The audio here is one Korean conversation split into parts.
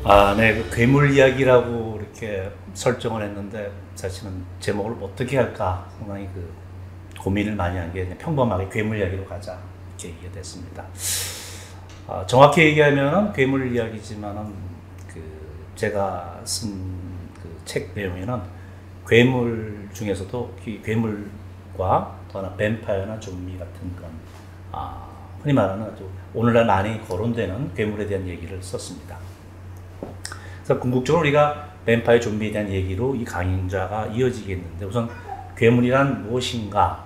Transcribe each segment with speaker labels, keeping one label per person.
Speaker 1: 아, 네, 그 괴물 이야기라고 이렇게 설정을 했는데 사실은 제목을 어떻게 할까 상당히 그 고민을 많이 한 게 평범하게 괴물 이야기로 가자 이렇게 얘기가 됐습니다. 정확히 얘기하면 괴물 이야기지만은 그 제가 쓴 그 책 내용에는 괴물 중에서도 이 괴물과 또 하나 뱀파이어나 좀비 같은 그런 흔히 말하는 아주 오늘날 많이 거론되는 괴물에 대한 얘기를 썼습니다. 그래서 궁극적으로 우리가 뱀파이어 좀비에 대한 얘기로 이 강좌가 이어지겠는데 우선 괴물이란 무엇인가,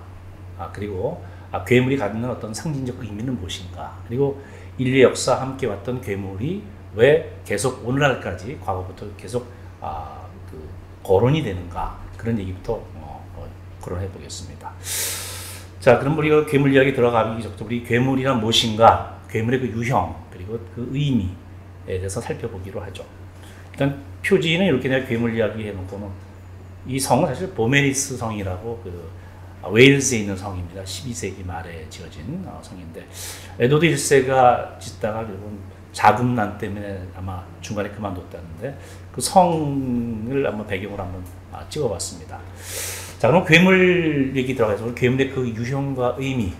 Speaker 1: 그리고 괴물이 갖는 어떤 상징적 의미는 무엇인가, 그리고 인류의 역사 함께 왔던 괴물이 왜 계속 오늘날까지 과거부터 계속 그 거론이 되는가, 그런 얘기부터 거론해 보겠습니다. 자, 그럼 우리가 괴물 이야기 들어가기 전부터 우리 괴물이란 무엇인가, 괴물의 그 유형, 그리고 그 의미에 대해서 살펴보기로 하죠. 일단 표지는 이렇게 내가 괴물 이야기 해놓고는 이 성은 사실 보메리스 성이라고 그 웨일즈에 있는 성입니다. 12세기 말에 지어진 성인데 에드워드 1세가 짓다가 결국은 자금난 때문에 아마 중간에 그만뒀다는데 그 성을 한번 배경으로 한번 찍어봤습니다. 자, 그럼 괴물 얘기 들어가서 괴물의 그 유형과 의미,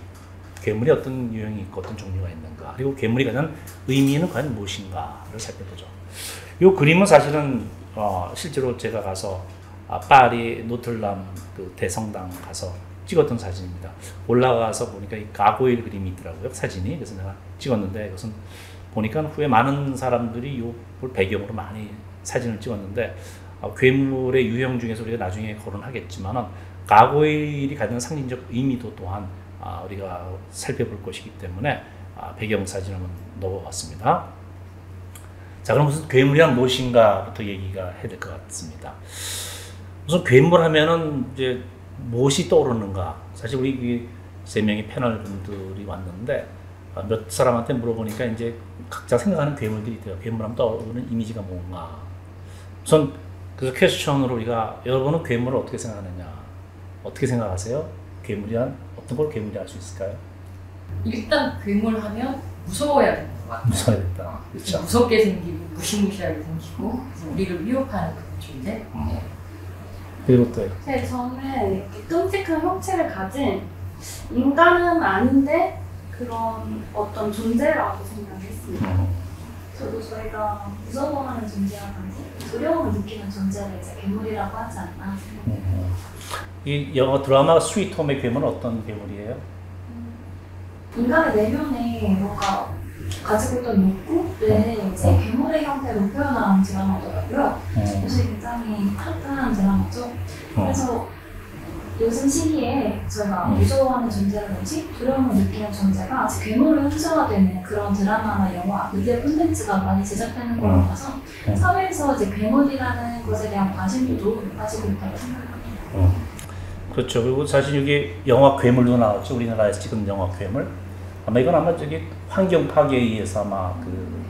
Speaker 1: 괴물이 어떤 유형이 있고 어떤 종류가 있는가, 그리고 괴물이 가진 의미는 과연 무엇인가를 살펴보죠. 이 그림은 사실은 실제로 제가 가서 파리 노틀담 그 대성당 가서 찍었던 사진입니다. 올라가서 보니까 이 가고일 그림이 있더라고요, 사진이. 그래서 내가 찍었는데 그것은 보니까 후에 많은 사람들이 이걸 배경으로 많이 사진을 찍었는데 괴물의 유형 중에서 우리가 나중에 거론하겠지만은 가고일이 가진 상징적 의미도 또한 우리가 살펴볼 것이기 때문에 배경 사진을 한번 넣어봤습니다. 자, 그럼 무슨 괴물이란 무엇인가부터 얘기가 해야 될 것 같습니다. 우선 괴물 하면은 이제 무엇이 떠오르는가? 사실 우리 세 명의 패널 분들이 왔는데 몇 사람한테 물어보니까 이제 각자 생각하는 괴물들이 있대요. 괴물하면 떠오르는 이미지가 뭔가. 우선 그래서 퀘스천으로 우리가 여러분은 괴물을 어떻게 생각하느냐? 어떻게 생각하세요? 괴물이란 어떤 걸 괴물이 알 수 있을까요?
Speaker 2: 일단 괴물 하면 무서워야 되는 것 같아요.
Speaker 1: 무서워야 된다. 그렇죠.
Speaker 2: 무섭게 생기고 무시무시하게 생기고 우리를 위협하는 그런 존재.
Speaker 1: 그리고 또
Speaker 3: 네, 저는 이렇게 끔찍한 형체를 가진 인간은 아닌데 그런 어떤 존재라고 생각했습니다. 저도 저희가 무서워하는 존재라든지 두려움을 느끼는 존재를 이제 괴물이라고 하지 않나 생각해요.
Speaker 1: 이 영화 드라마 스위트 홈의 괴물은 어떤 괴물이에요?
Speaker 3: 인간의 내면에 뭔가 가지고 있던 욕구를 이제 괴물의 형태로 표현한 드라마더라고요. 요새 굉장히 핫한 드라마죠. 그래서 요즘 시기에 저희가 무서워하는 존재라든지 두려움을 느끼는 존재가 괴물로 형성화되는 그런 드라마나 영화, 미디어 콘텐츠가 많이 제작되는 걸로 봐서 사회에서 이제 괴물이라는 것에 대한 관심도 높아지고 있다고 생각합니다.
Speaker 1: 그렇죠. 그리고 사실 여기 영화 괴물도 나왔죠. 우리나라에서 찍은 영화 괴물. 아마 이건 아마 저기 환경 파괴에 의해서 아마 그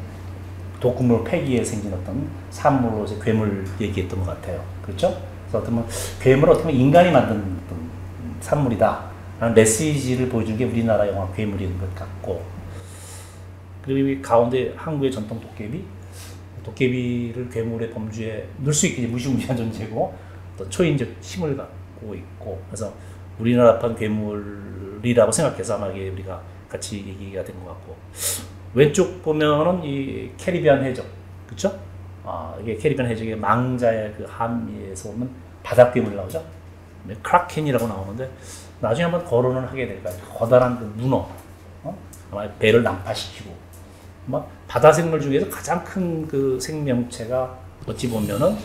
Speaker 1: 독극물 폐기에 생긴 어떤 산물로 이제 괴물 얘기했던 것 같아요. 그렇죠? 그래서 어떤 괴물을 어떻게 보면 인간이 만든 어떤 산물이다 라는 메시지를 보여준 게 우리나라 영화 괴물인 것 같고, 그리고 이 가운데 한국의 전통 도깨비를 괴물의 범주에 넣을 수 있게 무시무시한 존재고 어떤 초인적 힘을 갖고 있고, 그래서 우리나라판 괴물이라고 생각해서 아마 이게 우리가 같이 얘기가 된 것 같고, 왼쪽 보면은 이 캐리비안 해적, 그렇죠? 이게 캐리비안 해적의 망자의 그 함에서 오면 바닷괴물이 나오죠. 크라켄이라고 나오는데 나중에 한번 거론을 하게 될 거예요. 커다란 그 문어, 아마 배를 난파시키고, 막 바다 생물 중에서 가장 큰 그 생명체가 어찌 보면은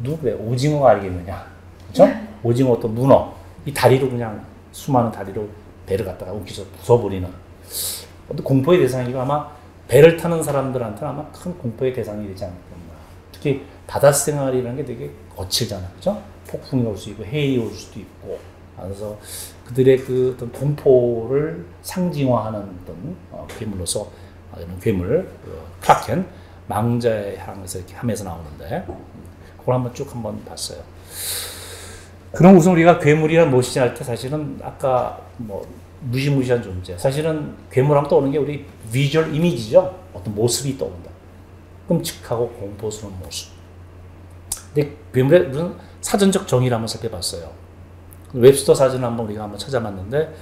Speaker 1: 누구예요? 오징어가 알겠느냐, 그렇죠? 오징어 또 문어, 이 다리로 그냥 수많은 다리로 배를 갖다가 웃기서 부숴버리는 어떤 공포의 대상이고, 아마 배를 타는 사람들한테는 아마 큰 공포의 대상이 되지 않을까. 특히 바다 생활이라는 게 되게 거칠잖아요, 그죠? 폭풍이 올 수 있고 해일이 올 수도 있고, 그래서 그들의 그 어떤 공포를 상징화하는 어떤 괴물로서 이런 괴물 크라켄 망자의 향에서 이렇게 함에서 나오는데 그걸 한번 쭉 한번 봤어요. 그럼 우선 우리가 괴물이란 무엇이냐 할 때 사실은 아까 뭐 무시무시한 존재, 사실은 괴물하면 떠오르는 게 우리 비주얼 이미지죠. 어떤 모습이 떠오른다. 끔찍하고 공포스러운 모습. 근데 괴물의 무슨 사전적 정의를 한번 살펴봤어요. 웹스터 사전을 한번 우리가 한번 찾아봤는데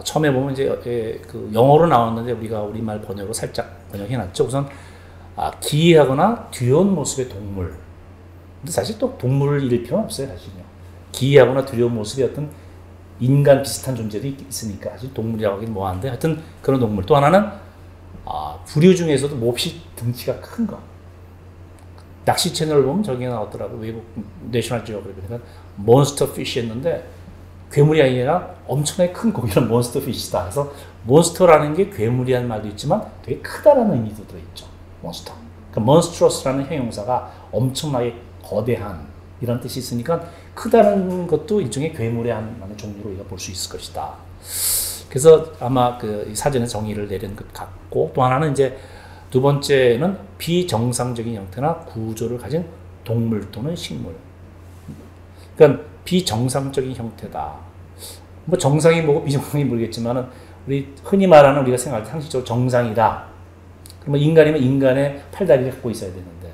Speaker 1: 처음에 보면 이제 그 영어로 나왔는데 우리가 우리말 번역으로 살짝 번역해놨죠. 우선 기이하거나 두려운 모습의 동물. 근데 사실 또 동물을 잃을 필요는 없어요, 사실요. 기이하거나 두려운 모습의 어떤 인간 비슷한 존재도 있으니까 사실 동물이라고 하긴 뭐한데 하여튼 그런 동물. 또 하나는 부류 중에서도 몹시 등치가 큰 거. 낚시 채널을 보면 저기에 나왔더라고. 외국 내셔널 지오그래피 그러니까 몬스터 피쉬였는데 괴물이 아니라 엄청나게 큰 고기는 몬스터 피쉬다. 그래서 몬스터라는 게 괴물이라는 말도 있지만 되게 크다라는 의미도 들어있죠. 몬스터. 그러니까 monstrous라는 형용사가 엄청나게 거대한 이런 뜻이 있으니까 크다는 것도 일종의 괴물의 한 종류로 우리가 볼 수 있을 것이다. 그래서 아마 그 사전에 정의를 내린 것 같고 또 하나는 이제 두 번째는 비정상적인 형태나 구조를 가진 동물 또는 식물. 그러니까 비정상적인 형태다. 뭐 정상이 뭐고 비정상이 모르겠지만은 우리 흔히 말하는 우리가 생각할 때 상식적으로 정상이다. 그러면 인간이면 인간의 팔다리를 갖고 있어야 되는데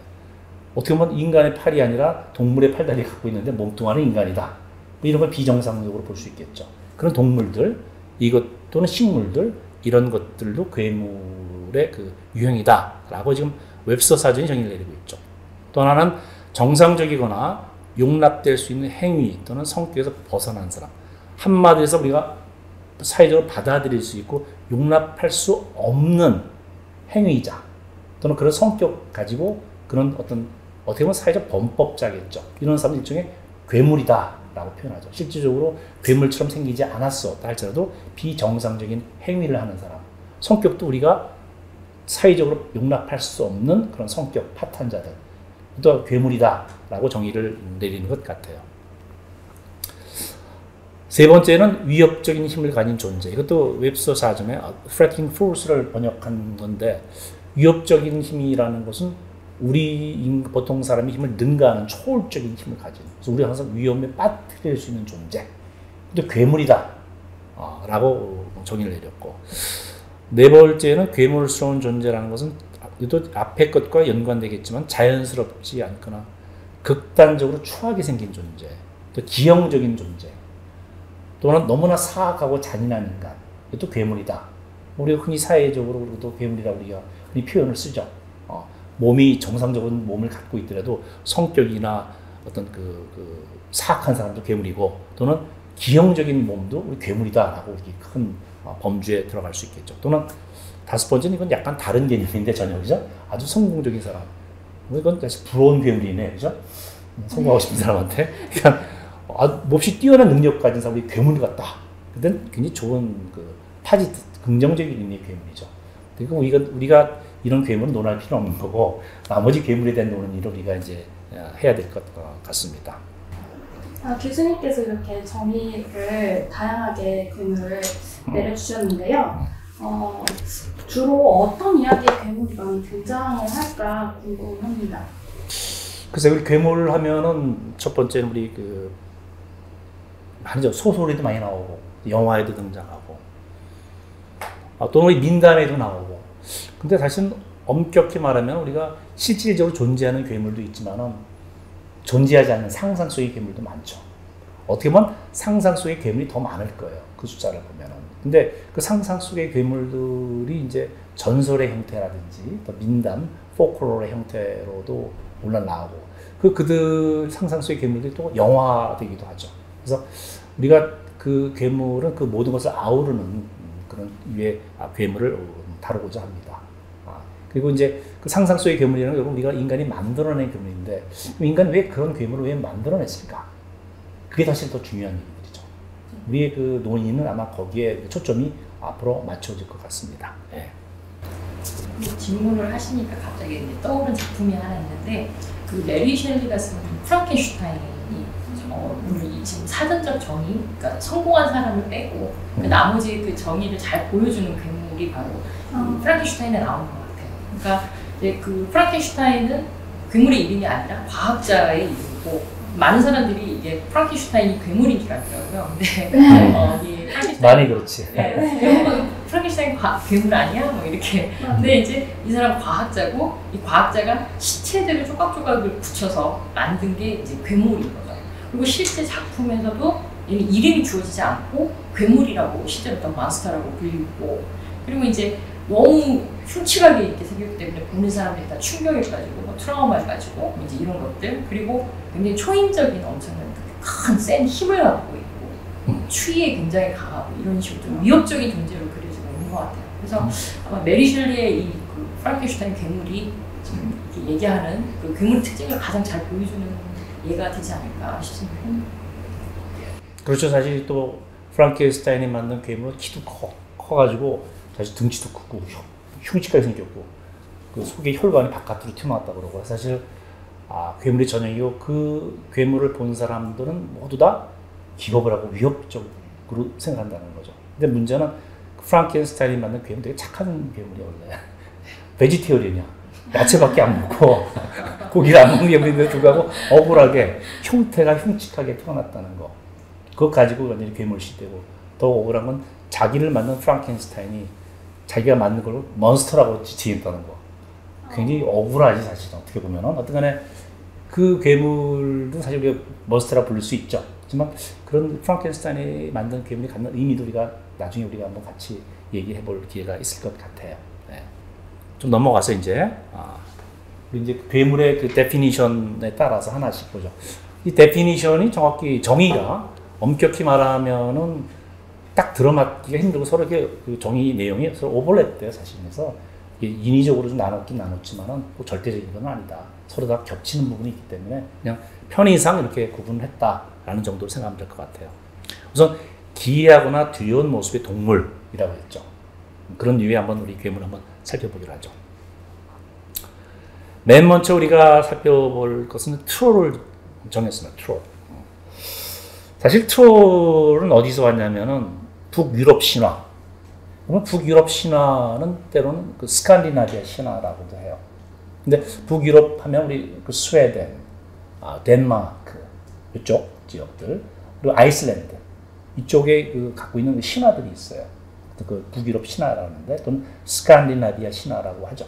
Speaker 1: 어떻게 보면 인간의 팔이 아니라 동물의 팔다리를 갖고 있는데 몸뚱아리는 인간이다. 뭐 이런 걸 비정상적으로 볼 수 있겠죠. 그런 동물들, 이것 또는 식물들 이런 것들도 괴물의 그 유형이다라고 지금 웹스터 사전이 정의를 내리고 있죠. 또 하나는 정상적이거나 용납될 수 있는 행위 또는 성격에서 벗어난 사람. 한마디로 해서 우리가 사회적으로 받아들일 수 있고 용납할 수 없는 행위이자 또는 그런 성격 가지고 그런 어떻게 보면 사회적 범법자겠죠. 이런 사람은 일종의 괴물이다라고 표현하죠. 실질적으로 괴물처럼 생기지 않았어 할지라도 비정상적인 행위를 하는 사람. 성격도 우리가 사회적으로 용납할 수 없는 그런 성격 파탄자들. 또 괴물이다라고 정의를 내리는 것 같아요. 세 번째는 위협적인 힘을 가진 존재. 이것도 웹스터 사전에 threatening force를 번역한 건데 위협적인 힘이라는 것은 우리 보통 사람이 힘을 능가하는 초월적인 힘을 가진. 그래서 우리가 항상 위험에 빠뜨릴 수 있는 존재. 근데 괴물이다 라고 정의를 내렸고 네 번째는 괴물스러운 존재라는 것은 또 앞에 것과 연관되겠지만 자연스럽지 않거나 극단적으로 추하게 생긴 존재, 또 기형적인 존재, 또는 너무나 사악하고 잔인한 인간, 이것도 괴물이다. 우리가 흔히 사회적으로 괴물이라고 우리가 흔히 표현을 쓰죠. 몸이 정상적인 몸을 갖고 있더라도 성격이나 어떤 그 사악한 사람도 괴물이고 또는 기형적인 몸도 우리 괴물이다라고 이렇게 큰 범주에 들어갈 수 있겠죠. 또는 다섯 번째는 이건 약간 다른 개념인데 전혀 그죠? 아주 성공적인 사람. 이건 사실 부러운 괴물이네, 그죠? 성공하고 싶은 사람한테. 그러니까 몹시 뛰어난 능력 가진 사람이 괴물 같다. 그땐 굉장히 좋은 긍정적인 의미의 괴물이죠. 그리고 우리가 이런 괴물은 논할 필요 없는 거고 나머지 괴물에 대한 논의를 우리가 이제 해야 될 것 같습니다.
Speaker 3: 교수님께서 이렇게 정의를 다양하게 괴물을 내려주셨는데요. 주로 어떤 이야기의 괴물이 많이 등장을 할까 궁금합니다.
Speaker 1: 글쎄 우리 괴물 하면은 첫 번째는 우리 아니죠, 소설에도 많이 나오고 영화에도 등장하고 또는 우리 민담에도 나오고. 근데 사실은 엄격히 말하면 우리가 실질적으로 존재하는 괴물도 있지만은 존재하지 않는 상상 속의 괴물도 많죠. 어떻게 보면 상상 속의 괴물이 더 많을 거예요. 그 숫자를 보면은. 근데 그 상상 속의 괴물들이 이제 전설의 형태라든지 또 민담, 포클로어의 형태로도 물론 나오고 그들 상상 속의 괴물들이 또 영화되기도 하죠. 그래서 우리가 그 괴물은 그 모든 것을 아우르는 그런 유의 괴물을 다루고자 합니다. 그리고 이제 그 상상 속의 괴물이라는 건 우리가 인간이 만들어낸 괴물인데 인간이 왜 그런 괴물을 왜 만들어냈을까? 그게 사실 더 중요한 얘기들이죠. 우리의 그 논의는 아마 거기에 초점이 앞으로 맞춰질 것 같습니다. 네.
Speaker 2: 질문을 하시니까 갑자기 떠오른 작품이 하나 있는데 그 메리 셸리가 쓴 프랑켄슈타인이 우리 지금 사전적 정의, 그러니까 성공한 사람을 빼고 나머지 그 정의를 잘 보여주는 괴물이 바로 프랑켄슈타인에 나오는 것 같아요. 그러니까 이제 그 프랑켄슈타인은 괴물의 이름이 아니라 과학자의 이름이고 많은 사람들이 이게 프랑켄슈타인이 괴물인 줄 알더라고요. 근데
Speaker 1: 많이 그렇지.
Speaker 2: 네, 프랑켄슈타인 괴물 아니야? 뭐 이렇게. 근데 이제 이 사람 과학자고 이 과학자가 시체들을 조각조각을 붙여서 만든 게 이제 괴물인 거죠. 그리고 실제 작품에서도 이름이 주어지지 않고 괴물이라고 실제로 어떤 몬스터라고 불리고, 그리고 이제 너무 흉측하게 이렇게 생겼기 때문에 보는 사람들이 다 충격에 빠지고 뭐 트라우마에 빠지고 이제 이런 것들, 그리고 굉장히 초인적인 엄청난 큰 센 힘을 갖고 있고 추위에 굉장히 강하고 이런 식으로 좀 위협적인 존재로 그려지고 있는 것 같아요. 그래서 아마 메리 셸리의 이 그 프랑켄슈타인 괴물이 지금 이렇게 얘기하는 그 괴물 특징을 가장 잘 보여주는 예가 되지 않을까 싶습니다.
Speaker 1: 그렇죠. 사실 또 프랑켄슈타인이 만든 괴물은 키도 커가지고 사실 등치도 크고 흉측하게 생겼고 그 속에 혈관이 바깥으로 튀어나왔다고 그러고, 사실 괴물이 전형이고 그 괴물을 본 사람들은 모두 다 기겁을 하고 위협적으로 생각한다는 거죠. 근데 문제는 프랑켄슈타인이 만든 괴물은 되게 착한 괴물이야 원래. 베지테리언이야. 야채밖에 안 먹고 고기를 안 먹는 괴물인데도 불구하고 억울하게 형태가 흉측하게 태어났다는 거. 그거 가지고 완전히 괴물 시대고, 더 억울한 건 자기를 만든 프랑켄슈타인이 자기가 만든 걸 몬스터라고 지칭했다는 거. 굉장히 억울하지 사실은. 어떻게 보면은 어떤 간에 그 괴물도 사실 우리가 몬스터라 부를 수 있죠. 하지만 그런 프랑켄슈타인이 만든 괴물이 갖는 의미도 우리가 나중에 우리가 한번 같이 얘기해 볼 기회가 있을 것 같아요. 네. 좀 넘어가서 이제 우리 이제 괴물의 그 데피니션에 따라서 하나씩 보죠. 이 데피니션이 정확히 정의가 엄격히 말하면은 딱 들어맞기가 힘들고 서로 이렇게 그 정의 내용이 서로 오버랩돼요 사실. 그래서 인위적으로 좀 나눴긴 나눴지만은 꼭 절대적인 건 아니다. 서로 다 겹치는 부분이 있기 때문에 그냥 편의상 이렇게 구분을 했다라는 정도로 생각하면 될 것 같아요. 우선 기이하거나 두려운 모습의 동물이라고 했죠. 그런 이유에 한번 우리 괴물 한번 살펴보기로 하죠. 맨 먼저 우리가 살펴볼 것은 트롤을 정했습니다. 트롤. 사실 트롤은 어디서 왔냐면은 북유럽 신화. 그러면 북유럽 신화는 때로는 그 스칸디나비아 신화라고도 해요. 근데 북유럽 하면 우리 그 스웨덴, 덴마크 이쪽 지역들, 그리고 아이슬란드 이쪽에 그 갖고 있는 신화들이 있어요. 그 북유럽 신화라는데 또는 스칸디나비아 신화라고 하죠.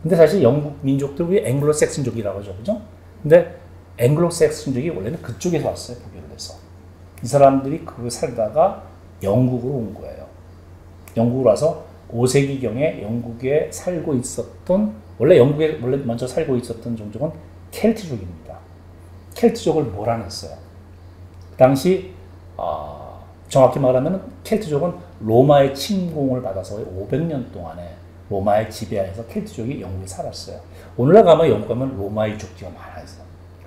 Speaker 1: 근데 사실 영국 민족들이 앵글로색슨족이라고 하죠, 그죠? 근데 앵글로색슨족이 원래는 그쪽에서 왔어요, 북유럽에서. 이 사람들이 그 살다가 영국으로 온 거예요. 영국으로 와서 5세기경에 영국에 살고 있었던, 원래 영국에 원래 먼저 살고 있었던 종족은 켈트족입니다. 켈트족을 몰아냈어요. 그 당시 정확히 말하면 켈트족은 로마의 침공을 받아서 500년 동안에 로마의 지배하에서 켈트족이 영국에 살았어요. 오늘날 가면 영국 가면 로마 유적지가 많아요.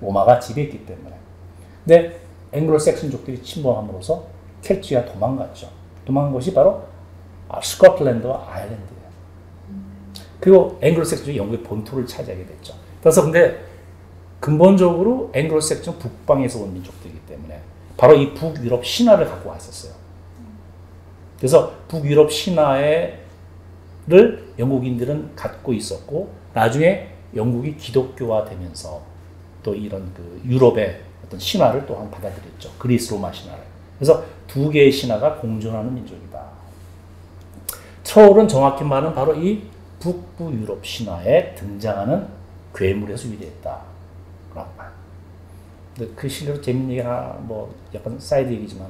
Speaker 1: 로마가 지배했기 때문에. 근데 앵글로색슨족들이 침범함으로써 켈트가 도망갔죠. 도망간 것이 바로 스코틀랜드와 아일랜드예요. 그리고 앵글로색슨족이 영국의 본토를 차지하게 됐죠. 그래서 근데 근본적으로 앵글로색슨 북방에서 온 민족들이기 때문에 바로 이 북유럽 신화를 갖고 왔었어요. 그래서 북유럽 신화를 영국인들은 갖고 있었고, 나중에 영국이 기독교화 되면서 또 이런 그 유럽의 어떤 신화를 또한 받아들였죠. 그리스 로마 신화를. 그래서 두 개의 신화가 공존하는 민족이다. 트롤은 정확히 말하면 바로 이 북부 유럽 신화에 등장하는 괴물에서 유래했다. 근데 그 실제로 재밌는 얘기 하나, 뭐 약간 사이드 얘기지만,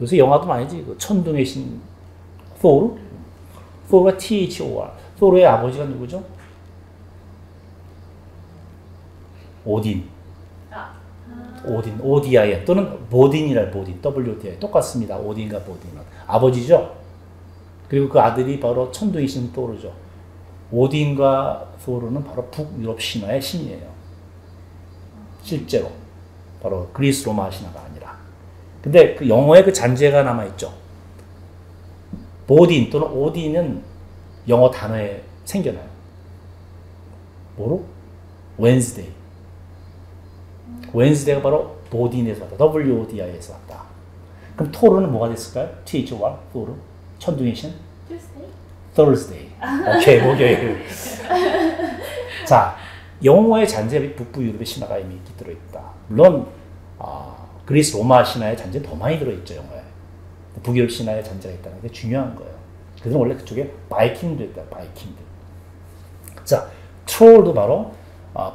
Speaker 1: 요새 영화도 많이지. 그 천둥의 신 토르? 토르가 THOR. 토르의 아버지가 누구죠? 오딘. 오딘, 오디아이 또는 보딘이라 보딘, WDI 똑같습니다. 오딘과 보딘은 아버지죠. 그리고 그 아들이 바로 천둥의 신 토르죠. 오딘과 토르는 바로 북유럽 신화의 신이에요. 실제로 바로 그리스 로마 신화가 아니라. 근데 그 영어에 그 잔재가 남아 있죠. 보딘 또는 오딘은 영어 단어에 생겨나요. 뭐로? 웬스데이. 웬스데이가 바로 보딘에서 왔다. WODI에서 왔다. 그럼 토르는 뭐가 됐을까요? THOR, 토르. 천둥의 신? Thursday. 오케이, 목요일. 자, 영어의 잔재 북부 유럽의 신화가 이미 들어있다. 물론 그리스 로마 신화의 잔재 더 많이 들어있죠, 영어에. 북유럽 신화의 잔재가 있다는 게 중요한 거예요. 그들은 원래 그쪽에 바이킹들이다. 바이킹들. 자, 트롤도 바로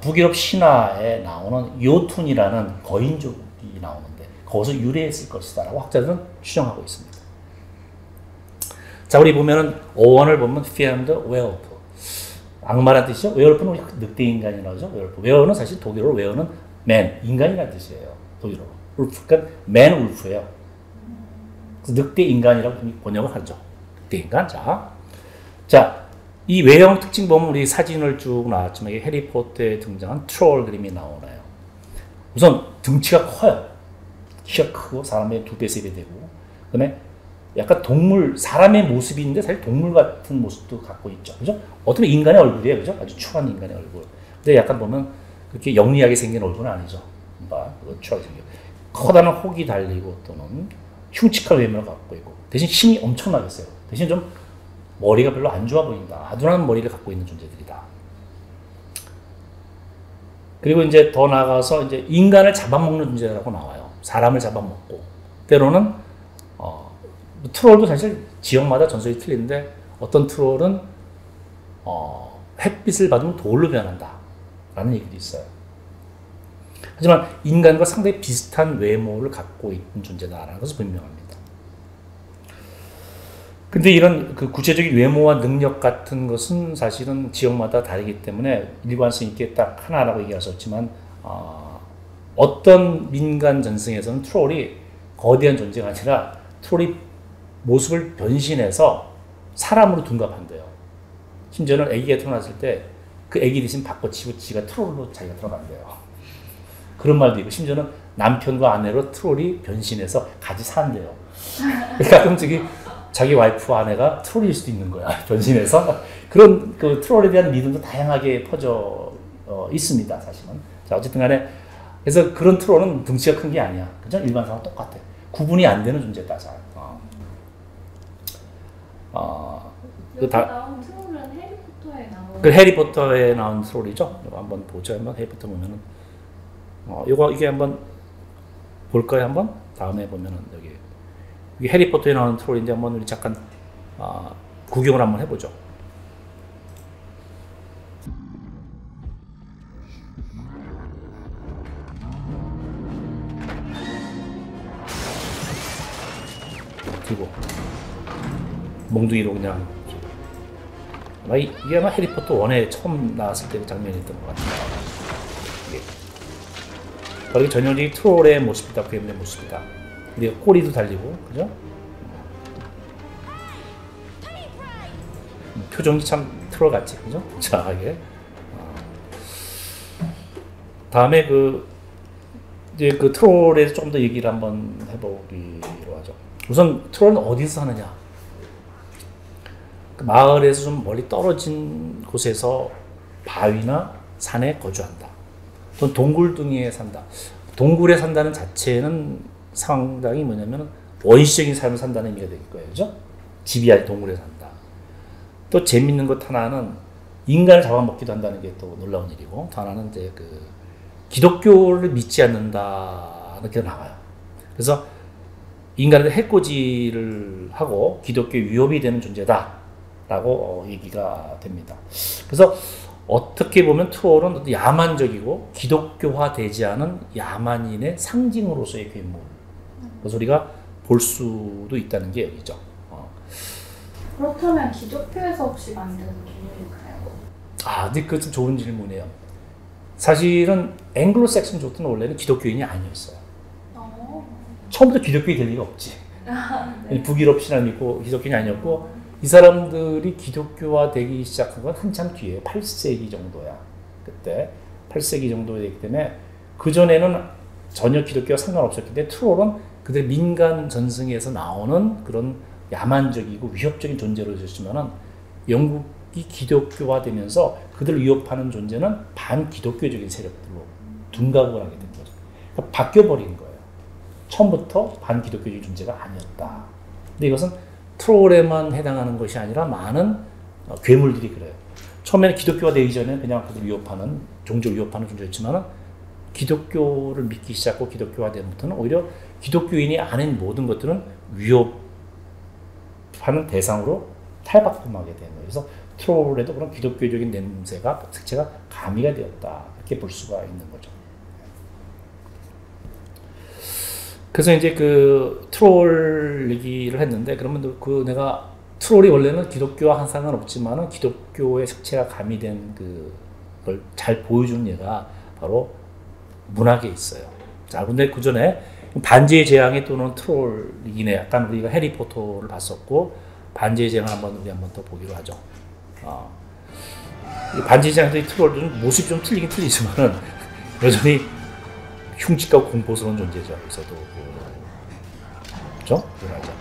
Speaker 1: 북유럽 신화에 나오는 요툰이라는 거인족이 나오는데 거기서 유래했을 것이다 라고 학자들은 추정하고 있습니다. 자, 우리 보면은 5원을 보면 fear the werewolf. 악마란 뜻이죠. 웨어울프는 늑대 인간이라고 하죠. 웨어울프. 웨어는 사실 독일어로 웨어는 man, 인간이라는 뜻이에요. 독일어로. 울프, 그러니까 man 울프예요. 그래서 늑대 인간이라고 번역을 하죠. 늑대 인간. 자, 이 외형 특징 보면 우리 사진을 쭉 나왔지만 해리포터에 등장한 트롤 그림이 나오나요. 우선 등치가 커요. 키가 크고 사람의 2배, 3배 되고 그다음에 약간 동물, 사람의 모습인데 사실 동물 같은 모습도 갖고 있죠. 그죠? 어떻게 인간의 얼굴이에요. 그죠? 아주 추한 인간의 얼굴. 근데 약간 보면 그렇게 영리하게 생긴 얼굴은 아니죠. 추하게 생겨. 커다란 혹이 달리고 또는 흉측한 외모를 갖고 있고 대신 힘이 엄청나게 세요. 대신 좀 머리가 별로 안 좋아 보인다. 아둔한 머리를 갖고 있는 존재들이다. 그리고 이제 더 나아가서 이제 인간을 잡아먹는 존재라고 나와요. 사람을 잡아먹고 때로는 트롤도 사실 지역마다 전설이 틀린데 어떤 트롤은 햇빛을 받으면 돌로 변한다 라는 얘기도 있어요. 하지만 인간과 상당히 비슷한 외모를 갖고 있는 존재다라는 것은 분명합니다. 근데 이런 그 구체적인 외모와 능력 같은 것은 사실은 지역마다 다르기 때문에 일관성 있게 딱 하나라고 얘기할 수 없지만 어떤 민간 전승에서는 트롤이 거대한 존재가 아니라 트롤이 모습을 변신해서 사람으로 둔갑한대요. 심지어는 아기가 태어났을 때 그 아기 대신 바꿔치고 지가 트롤로 자기가 들어간대요. 그런 말도 있고 심지어는 남편과 아내로 트롤이 변신해서 같이 산대요. 가끔 자기 와이프 아내가 트롤일 수도 있는 거야. 변신해서. 그런 그 트롤에 대한 믿음도 다양하게 퍼져 있습니다. 사실은. 자, 어쨌든 간에 그래서 그런 트롤은 등치가 큰 게 아니야. 그죠? 일반 사람과 똑같아. 구분이 안 되는 존재다.
Speaker 3: 여기 나온 트롤은 해리포터에 나온
Speaker 1: 그 해리포터에 나온 트롤이죠. 이거 한번 보죠. 한번 해리포터 보면은 이게 한번 볼까요? 한번 다음에 보면은 여기 해리포터에 나오는 트롤인데 한번 우리 잠깐 구경을 한번 해보죠. 그리고 몽둥이로 그냥 이게 아마 해리포터 1에 처음 나왔을 때 그 장면이었던 것 같아요. 이게 전형적인 트롤의 모습이다. 괴물의 모습이다. 그리고 꼬리도 달리고 그죠? 표정이 참 트롤 같지 그죠? 자 이게 다음에 이제 그 트롤에 대해서 좀 더 얘기를 한번 해보기로 하죠. 우선 트롤은 어디서 사느냐? 그 마을에서 좀 멀리 떨어진 곳에서 바위나 산에 거주한다. 또는 동굴둥이에 산다. 동굴에 산다는 자체는 상당히 뭐냐면 원시적인 삶을 산다는 의미가 될 거예요. 그죠? 집이 아닌 동굴에 산다. 또 재밌는 것 하나는 인간을 잡아먹기도 한다는 게 또 놀라운 일이고, 또 하나는 이제 기독교를 믿지 않는다. 이렇게 나와요. 그래서 인간한테 해코지를 하고 기독교에 위협이 되는 존재다. 라고 얘기가 됩니다. 그래서 어떻게 보면 트롤은 야만적이고 기독교화되지 않은 야만인의 상징으로서의 괴물. 그래서 우리가 볼 수도 있다는 게 여기죠.
Speaker 3: 그렇다면 기독교에서 혹시 만든 괴물일까요?
Speaker 1: 근데 그것은 좋은 질문이에요. 사실은 앵글로색슨 조트는 원래는 기독교인이 아니었어요. 처음부터 기독교인이 될 리가 없지. 네. 북유럽 신화 믿고 기독교인이 아니었고, 이 사람들이 기독교화 되기 시작한 건 한참 뒤에 8세기 정도야. 그때 8세기 정도 되기 때문에 그전에는 전혀 기독교와 상관없었기 때문에 트롤은 그들 민간 전승에서 나오는 그런 야만적이고 위협적인 존재로 있었지만은 영국이 기독교화되면서 그들을 위협하는 존재는 반기독교적인 세력들로 둔갑을 하게 된 거죠. 그러니까 바뀌어버린 거예요. 처음부터 반기독교적인 존재가 아니었다. 근데 이것은 트롤에만 해당하는 것이 아니라 많은 괴물들이 그래요. 처음에는 기독교가 되기 전에 그냥 그들 위협하는, 종교 위협하는 존재였지만 기독교를 믿기 시작하고 기독교화 되면부터는 오히려 기독교인이 아닌 모든 것들은 위협하는 대상으로 탈바꿈하게 되는 거예요. 그래서 트롤에도 그런 기독교적인 냄새가 색채가 가미가 되었다 이렇게 볼 수가 있는 거죠. 그래서 이제 그 트롤 얘기를 했는데 그러면 그 내가 트롤이 원래는 기독교와 한 상관없지만은 기독교의 색채가 가미된 그걸 잘 보여주는 예가 바로 문학에 있어요. 자, 근데 그 전에 반지의 제왕에 또는 트롤이네. 약간 우리가 해리포터를 봤었고 반지의 제왕 우리 한번 더 보기로 하죠. 반지의 제왕의 트롤은 모습이 좀 틀리긴 틀리지만은 여전히 흉측하고 공포스러운 존재죠. 그래서도 그렇죠? 그러죠.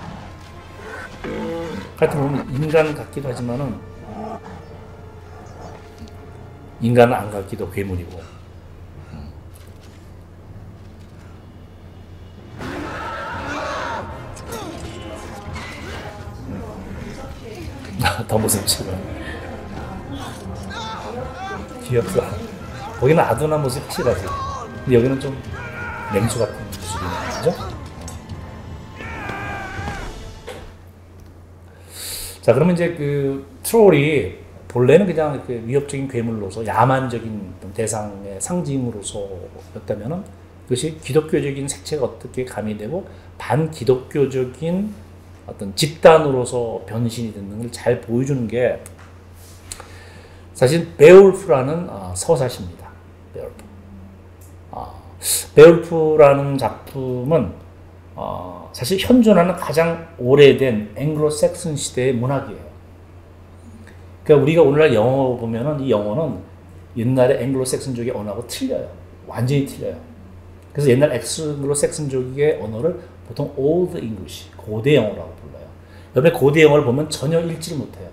Speaker 1: 하여튼 보면 인간 같기도 하지만은 인간은 안 같기도 괴물이고. 더 무섭지만 귀엽다. 거기는 아두나 모습이 확실하지. 근데 여기는 좀 맹수 같은 모습이네, 그죠? 자, 그러면 이제 그 트롤이 본래는 그냥 그 위협적인 괴물로서 야만적인 대상의 상징으로서였다면은 그것이 기독교적인 색채가 어떻게 가미되고 반기독교적인 어떤 집단으로서 변신이 되는 걸 잘 보여주는 게 사실 베올프라는 서사시입니다. 베올프. 베올프라는 작품은 사실 현존하는 가장 오래된 앵글로색슨 시대의 문학이에요. 그러니까 우리가 오늘날 영어 보면은 이 영어는 옛날에 앵글로색슨족의 언어하고 틀려요. 완전히 틀려요. 그래서 옛날 앵글로색슨족의 언어를 보통 Old English, 고대 영어라고 불러요. 여러분 고대 영어를 보면 전혀 읽지를 못해요.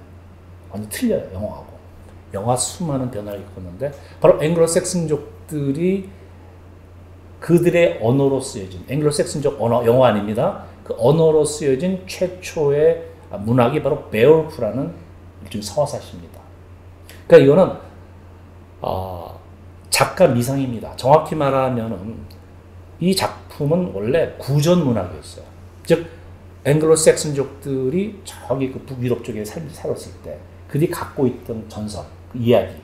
Speaker 1: 완전 틀려요, 영어하고. 영어가 수많은 변화를 겪었는데 바로 앵글로색슨족들이 그들의 언어로 쓰여진 앵글로색슨족 언어, 영어 아닙니다. 그 언어로 쓰여진 최초의 문학이 바로 베올프라는 일종의 서사시입니다. 그러니까 이거는 작가 미상입니다. 정확히 말하면은 이 작품은 원래 구전 문학이었어요. 즉 앵글로색슨족들이 저기 그 북유럽 쪽에 살았을 때 그들이 갖고 있던 전설, 그 이야기,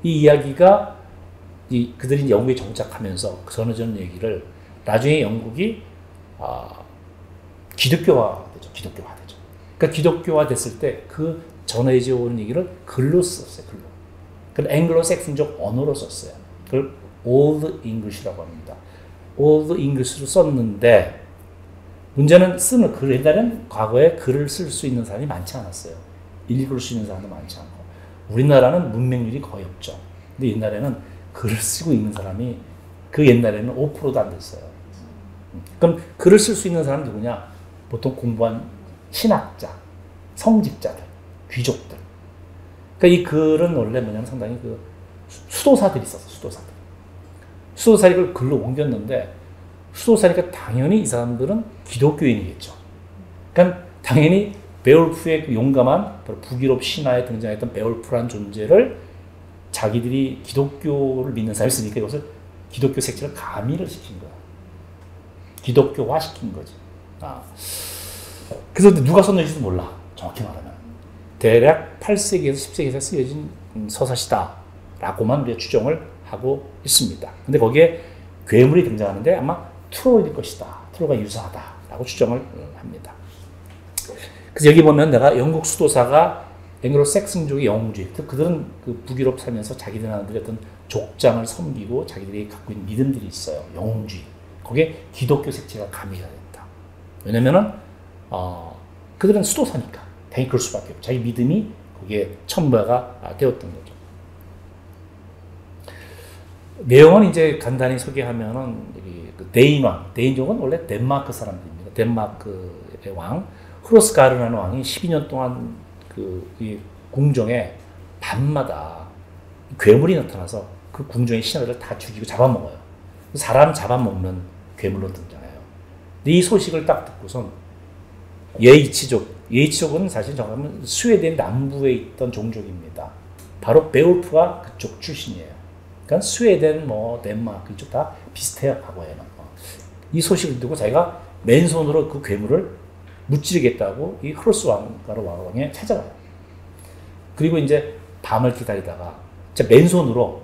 Speaker 1: 이 이야기가 그들이 영국에 정착하면서 전해진 얘기를 나중에 영국이 기독교화 되죠. 기독교화 되죠. 그러니까 기독교화 됐을 때 그 전해져 오는 얘기를 글로 썼어요. 글로. 그걸 앵글로색슨족 언어로 썼어요. 그걸 Old English라고 합니다. Old English로 썼는데 문제는 쓰는 글, 옛날에는 과거에 글을 쓸 수 있는 사람이 많지 않았어요. 읽을 수 있는 사람도 많지 않고. 우리나라는 문맹률이 거의 없죠. 근데 옛날에는 글을 쓰고 있는 사람이 그 옛날에는 5%도 안 됐어요. 그럼 글을 쓸 수 있는 사람은 누구냐? 보통 공부한 신학자, 성직자들, 귀족들. 그러니까 이 글은 원래 뭐냐면 상당히 그 수도사들이 있었어, 수도사들. 수도사들이 그걸 글로 옮겼는데 수도사니까 당연히 이 사람들은 기독교인이겠죠. 그러니까 당연히 베올프의 그 용감한 북유럽 신화에 등장했던 베올프라는 존재를 자기들이 기독교를 믿는 사람이 있으니까 이것을 기독교 색채를 가미를 시킨 거야. 기독교화 시킨 거지. 그래서 누가 썼는지도 몰라. 정확히 말하면. 대략 8세기에서 10세기에서 쓰여진 서사시다라고만 우리가 추정을 하고 있습니다. 근데 거기에 괴물이 등장하는데 아마 트롤일 것이다. 트롤과 유사하다라고 추정을 합니다. 그래서 여기 보면 내가 영국 수도사가 앵글로색슨족의 영웅주의, 그들은 그 북유럽 살면서 자기들 나라들의 어떤 족장을 섬기고 자기들이 갖고 있는 믿음들이 있어요. 영웅주의. 거기에 기독교 색채가 가미가 됐다. 왜냐면은 그들은 수도사니까 당연히 그럴 수밖에 없고 자기 믿음이 거기에 첨부가 되었던 거죠. 내용은 이제 간단히 소개하면은 그 데인왕, 데인족은 원래 덴마크 사람들입니다. 덴마크의 왕 흐로스가르라는 왕이 12년 동안 이 궁정에 밤마다 괴물이 나타나서 그 궁정의 신하들을 다 죽이고 잡아먹어요. 사람 잡아먹는 괴물로 등장해요. 이 소식을 딱 듣고선 예이치족은 사실 정하면 스웨덴 남부에 있던 종족입니다. 바로 베올프가 그쪽 출신이에요. 그러니까 스웨덴, 덴마크 이쪽 다 비슷해요. 과거에는. 이 소식을 듣고 자기가 맨손으로 그 괴물을 무찌르겠다고 이 흐로스 왕가로 왕에 찾아가요. 그리고 이제 밤을 기다리다가 진짜 맨손으로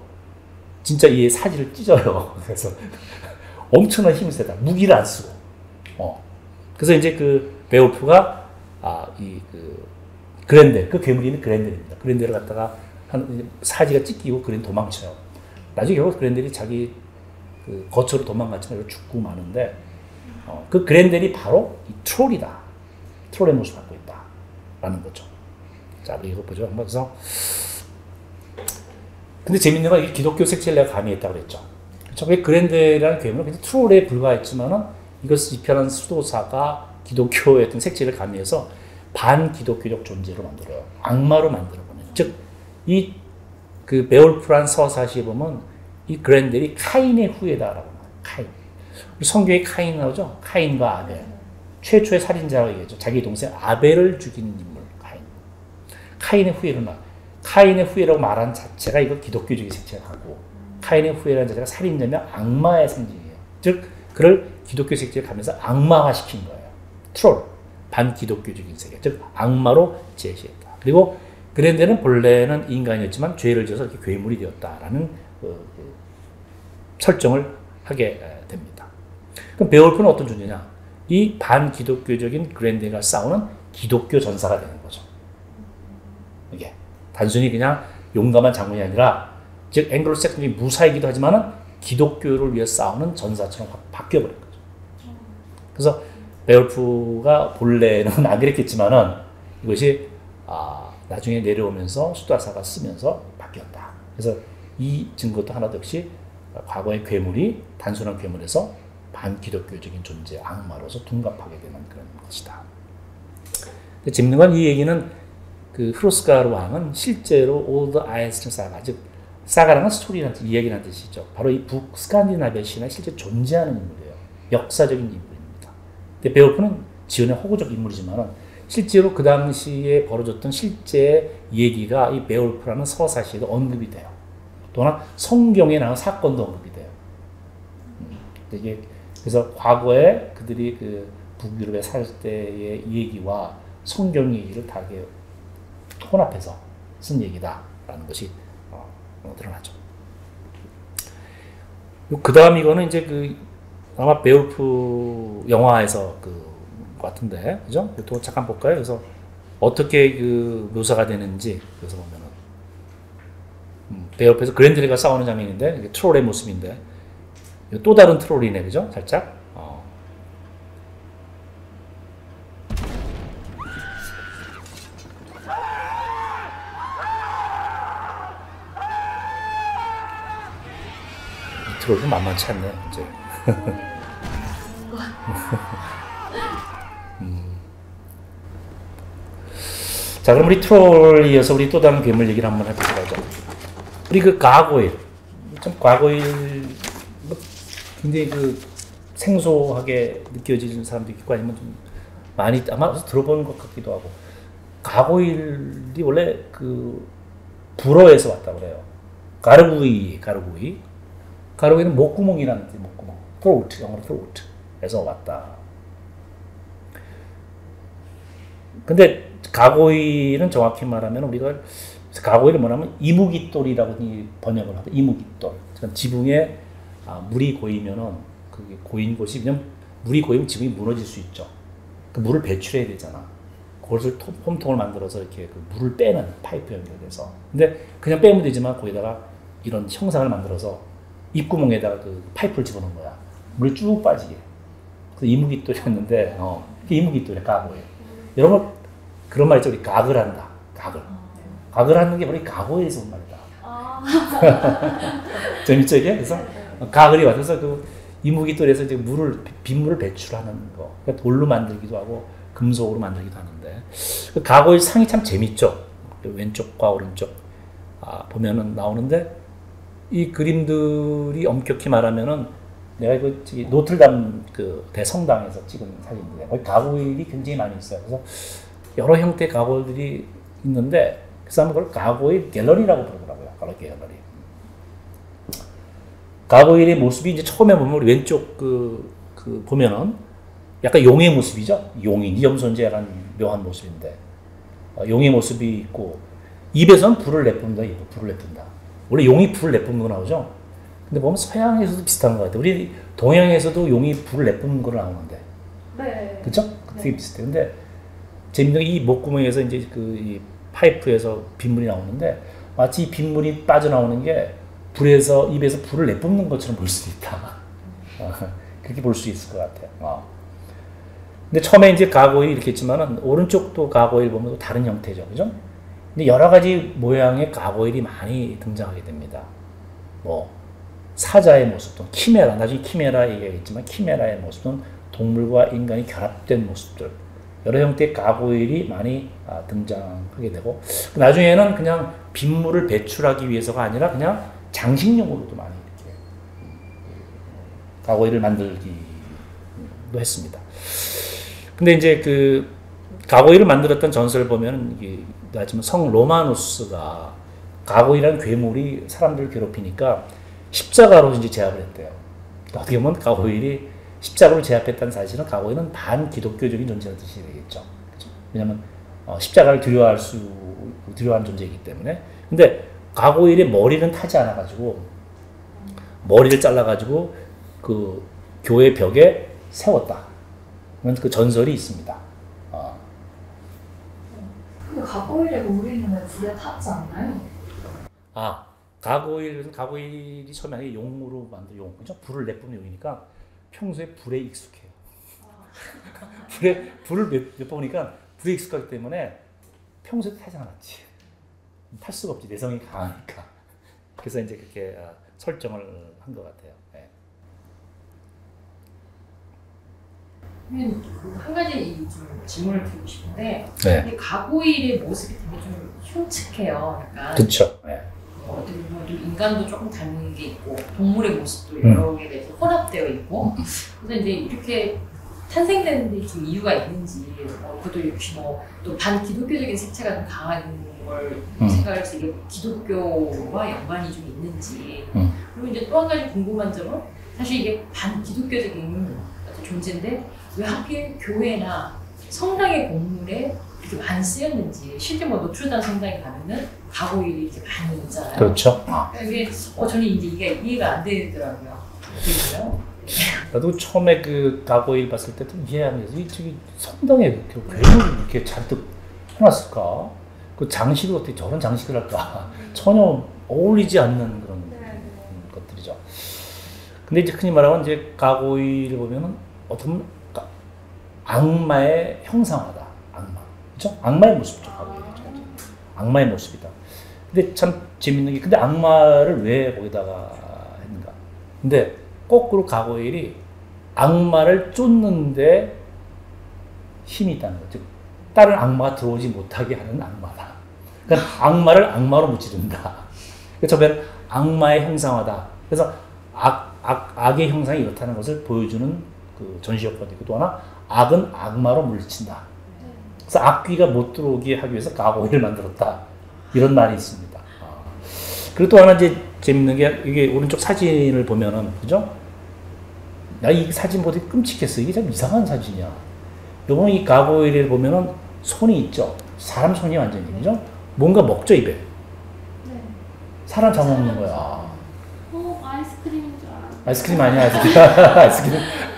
Speaker 1: 진짜 이 사지를 찢어요. 그래서 엄청난 힘이 세다. 무기를 안 쓰고. 그래서 이제 그 베오프가 그랜델, 그 괴물이 있는 그랜델입니다. 그랜델을 갖다가 사지가 찢기고 그랜 도망쳐요. 나중에 결국 그랜델이 자기 그 거처로 도망갔지만 죽고 마는데 그 그랜델이 바로 이 트롤이다. 트롤의 모습을 갖고 있다라는 거죠. 자, 우리 이거 보죠. 그래서 근데 재밌는 건 이 기독교 색채를 내가 가미했다고 그랬죠. 그렇죠? 그랜델이라는 괴물은 그냥 트롤에 불과했지만은 이것을 입편한 수도사가 기독교의 어떤 색채를 가미해서 반기독교적 존재로 만들어요. 악마로 만들어버려요. 즉, 그 베올프란 서사시에 보면 이 그랜델이 카인의 후예다라고 말해요. 카인. 성경에 카인 나오죠? 카인과 아벨. 최초의 살인자라고 얘기했죠. 자기 동생 아벨을 죽인 인물, 카인. 카인의 후예를 말. 카인의 후예라고 말하는 자체가 이거 기독교적인 색채가 가고, 카인의 후예라는 자체가 살인자면 악마의 상징이에요. 즉, 그를 기독교 색채를 가면서 악마화시킨 거예요. 트롤. 반기독교적인 세계. 즉, 악마로 제시했다. 그리고 그랜델은 본래는 인간이었지만 죄를 지어서 이렇게 괴물이 되었다라는 설정을 하게 됩니다. 그럼 베올프는 어떤 존재냐? 이 반기독교적인 그랜델과 싸우는 기독교 전사가 되는 거죠. 이게 단순히 그냥 용감한 장군이 아니라 즉 앵글로색슨이 무사이기도 하지만은 기독교를 위해 싸우는 전사처럼 바뀌어버린 거죠. 그래서 베올프가 본래는 안 그랬겠지만은 이것이 나중에 내려오면서 수도사가 쓰면서 바뀌었다. 그래서 이 증거도 하나도 역시 과거의 괴물이 단순한 괴물에서 반기독교적인 존재, 악마로서 둔갑하게 되는 그런 것이다. 근데 재밌는 건 이 얘기는 그 흐로스가르 왕은 실제로 올드 아이스트 사가, 즉 사가라는 스토리라는 이야기라는 뜻이죠. 바로 이 북스칸디나비아 신화에 실제 존재하는 인물이에요. 역사적인 인물입니다. 근데 베올프는 지은의 허구적 인물이지만은 실제로 그 당시에 벌어졌던 실제 얘기가 이 베올프라는 서사시에도 언급이 돼요. 또한 성경에 나온 사건도 언급이 돼요. 이게 그래서 과거에 그들이 그 북유럽에 살 때의 얘기와 성경 얘기를 다 혼합해서 쓴 얘기다라는 것이 드러나죠. 그 다음 이거는 이제 아마 베올프 영화에서 같은데, 그죠? 또 잠깐 볼까요? 그래서 어떻게 묘사가 되는지, 그래서 보면은, 베올프에서 그랜델과 싸우는 장면인데, 이게 트롤의 모습인데, 또 다른 트롤이네, 그죠? 살짝. 트롤도 만만치 않네, 이제. 자, 그럼 우리 트롤 이어서 우리 또 다른 괴물 얘기를 한번 해보도록 하죠. 우리 가고일. 좀 가고일, 굉장히 생소하게 느껴지는 사람도 있고, 아니면 좀 많이, 아마 들어본 것 같기도 하고. 가고일이 원래 불어에서 왔다고 그래요. 가르구이는 목구멍이라는 뜻이 목구멍. throat, 영어로 throat에서 왔다. 근데 가고일은 정확히 말하면 우리가 가고일은 뭐냐면 이무깃돌이라고 번역을 하죠. 이무깃돌. 그러니까 지붕에 물이 고이면은 그게 고인 곳이 그냥 물이 고이면 지붕이 무너질 수 있죠. 그 물을 배출해야 되잖아. 그것을 폼통을 만들어서 이렇게 물을 빼는 파이프 연결돼서. 근데 그냥 빼면 되지만 거기다가 이런 형상을 만들어서 입구멍에다가 파이프를 집어넣은 거야. 물이 쭉 빠지게. 그래서 이무깃돌이었는데, 이무깃돌이야, 가고일. 여러분, 그런 말 있죠. 우리 각을 한다. 각을 하는 게 우리 가고에서 온 말이다. 재밌죠, 이게? 그래서 각을이 와서 이무깃돌에서 이제 빗물을 배출하는 거. 그러니까 돌로 만들기도 하고, 금속으로 만들기도 하는데. 가고의 상이 참 재밌죠. 왼쪽과 오른쪽, 보면은 나오는데, 이 그림들이 엄격히 말하면은 내가 노틀담 대성당에서 찍은 사진인데 거기 가고일이 굉장히 많이 있어요. 그래서 여러 형태의 가고일들이 있는데 그 사람은 그걸 가고일 갤러리라고 부르더라고요. 갤러리. 가고일의 모습이 이제 처음에 보면 우리 왼쪽 보면은 약간 용의 모습이죠. 용이 니엄손재라는 묘한 모습인데 용의 모습이 있고 입에서는 불을 내뿜는다, 입으로 불을 내뿜는다. 원래 용이 불을 내뿜는 거 나오죠? 근데 보면 서양에서도 비슷한 것 같아요. 우리 동양에서도 용이 불을 내뿜는 거 나오는데.
Speaker 3: 네.
Speaker 1: 그죠? 되게 비슷해. 근데 재밌는 게 이 목구멍에서 이제 이 파이프에서 빗물이 나오는데 마치 이 빗물이 빠져나오는 게 불에서, 입에서 불을 내뿜는 것처럼 볼 수도 있다. 그렇게 볼 수 있을 것 같아요. 근데 처음에 이제 가고일 이렇게 했지만은 오른쪽도 가고일 보면 또 다른 형태죠. 그죠? 근데 여러 가지 모양의 가고일이 많이 등장하게 됩니다. 뭐, 사자의 모습, 또 키메라, 나중에 키메라 얘기하겠지만 키메라의 모습은 동물과 인간이 결합된 모습들. 여러 형태의 가고일이 많이 등장하게 되고, 나중에는 그냥 빗물을 배출하기 위해서가 아니라 그냥 장식용으로도 많이 이렇게 가고일을 만들기도 했습니다. 근데 이제 그 가고일을 만들었던 전설을 보면 나지만 성 로마누스가 가고일이라는 괴물이 사람들을 괴롭히니까 십자가로 이제 제압을 했대요. 어떻게 보면 가고일이 십자가로 제압했다는 사실은 가고일은 반기독교적인 존재라는 뜻이 되겠죠. 그렇죠? 왜냐하면 십자가를 두려워하는 존재이기 때문에. 근데 가고일의 머리는 타지 않아가지고 머리를 잘라가지고 그 교회 벽에 세웠다. 그런 그 전설이 있습니다.
Speaker 3: 근데 가고일의 머리는 왜 불에 탔지 않나요?
Speaker 1: 가고일이 처음에 용으로 만든 용, 그죠? 불을 내뿜는 용이니까 평소에 불에 익숙해요. 불을 몇 번 보니까 불에 익숙하기 때문에 평소에 타지 않았지. 탈 수가 없지. 내성이 강하니까. 그래서 이제 그렇게 설정을 한 것 같아요. 네.
Speaker 2: 한 가지 좀 질문을 드리고 싶은데,
Speaker 1: 네.
Speaker 2: 가고일의 모습이 되게 좀 흉측해요. 약간.
Speaker 1: 그렇죠. 네.
Speaker 2: 어떻게 보면 인간도 조금 닮은 게 있고 동물의 모습도 여러 개 돼서 혼합되어 있고, 그래서 이제 이렇게 탄생되는데 좀 이유가 있는지, 그것도 역시 또 반기독교적인 색채가 좀 강한 걸 생각을 해서 이게 기독교와 연관이 좀 있는지. 그리고 이제 또 한 가지 궁금한 점은 사실 이게 반기독교적인 어떤 존재인데 왜 하필 교회나 성당의 건물에 이렇게 많이 쓰였는지. 실제 노트르담 성당에 가면은 가고일이 이렇게 많이 있잖아요.
Speaker 1: 그렇죠.
Speaker 2: 이게 저는 이제 이게 이해가 안 되더라고요. 그래요?
Speaker 1: 나도 처음에 그 가고일 봤을 때 좀 이해하면서 저기 성당에 괴물을 이렇게 잔뜩 해놨을까? 그 장식을 어떻게 저런 장식을 할까? 전혀 어울리지 않는 그런 것들이죠. 근데 이제 흔히 말하면 이제 가고일을 보면은 어떻게 보면 악마의 형상화다. 악마. 그렇죠? 악마의 모습이죠. 가고일이. 악마의 모습이다. 근데 참 재밌는 게, 근데 악마를 왜 거기다가 했는가? 근데 거꾸로 가고일이 악마를 쫓는데 힘이 있다는 거죠. 다른 악마가 들어오지 못하게 하는 악마다. 그러니까 악마를 악마로 무찌른다. 그래서 저는 악마의 형상화다. 그래서 악의 형상이 이렇다는 것을 보여주는 그 전시효과도 있고, 또 하나 악은 악마로 물리친다. 그래서 악귀가 못 들어오게 하기 위해서 가고일을 만들었다. 이런 말이 있습니다. 그리고 또 하나 이제 재밌는 게, 이게 오른쪽 사진을 보면은, 그죠? 나 이 사진 보더니 끔찍했어. 이게 참 이상한 사진이야. 요번 이 가고일을 보면은 손이 있죠? 사람 손이 완전히, 그죠? 뭔가 먹죠, 입에.
Speaker 3: 네.
Speaker 1: 사람 잡아먹는 거야.
Speaker 3: 아이스크림인 줄 알았는데.
Speaker 1: 아이스크림 아니야,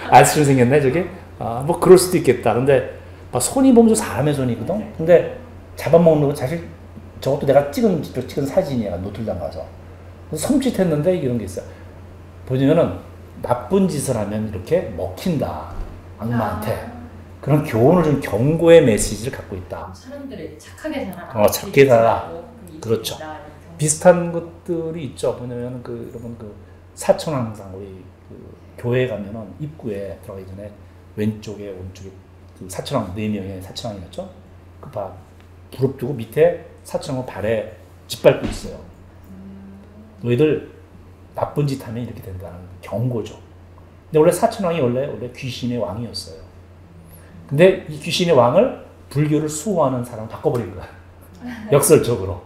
Speaker 1: 아이스크림 생겼네, 저게? 뭐 그럴 수도 있겠다. 근데 막 손이 보면 사람의 손이거든? 근데 잡아먹는 건 사실 저것도 내가 찍은 사진이야, 노틀담 가서. 섬찟했는데 이런 게 있어요. 보면은 나쁜 짓을 하면 이렇게 먹힌다, 악마한테. 그런 교훈을 준 경고의 메시지를 갖고 있다.
Speaker 2: 사람들에게 착하게 살아라.
Speaker 1: 착하게 살아라. 그렇죠. 비슷한 것들이 있죠. 뭐냐면 여러분 사천왕상, 우리 교회 가면은 입구에 들어가기 전에 왼쪽에 오른쪽에 사천왕 4명의 사천왕이었죠. 부릅 두고 밑에 사천왕 발에 짓밟고 있어요. 너희들 나쁜 짓 하면 이렇게 된다는 경고죠. 근데 원래 사천왕이 원래 귀신의 왕이었어요. 근데 이 귀신의 왕을 불교를 수호하는 사람을 바꿔버린 거야. 역설적으로.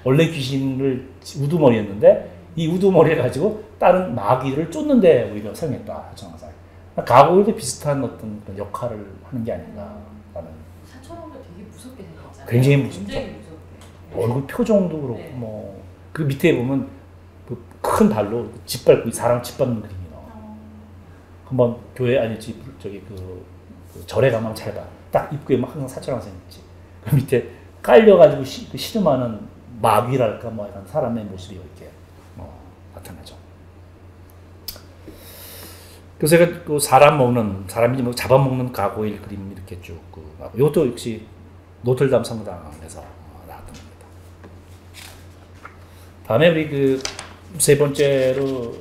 Speaker 1: 원래 귀신을 우두머리였는데 이 우두머리를 가지고 다른 마귀를 쫓는데 오히려 사용했다. 사천왕상. 가고일도 비슷한 어떤 역할을 하는 게 아닌가 라는.
Speaker 2: 사천왕도 되게 무섭게 생겼잖아요.
Speaker 1: 굉장히 무섭죠.
Speaker 2: 굉장히 무섭게.
Speaker 1: 얼굴 표정도 그렇고
Speaker 2: 네.
Speaker 1: 뭐 그 밑에 보면 그 큰 발로 짓밟고 사람 짓밟는 그림이 나와. 한번 교회 아니 저기 그 절에 가면 잘 봐. 딱 입구에 막 항상 사철 항상 있지. 그 밑에 깔려가지고 그 씨름하는 마귀랄까 뭐 이런 사람의 모습이 이렇게 나타나죠. 그래서 제가 그 사람이 뭐 잡아먹는 가고일 그림 이렇게 쭉 이것도 역시 노틀담 성당에서 나왔던 겁니다. 다음에 우리 그 세 번째로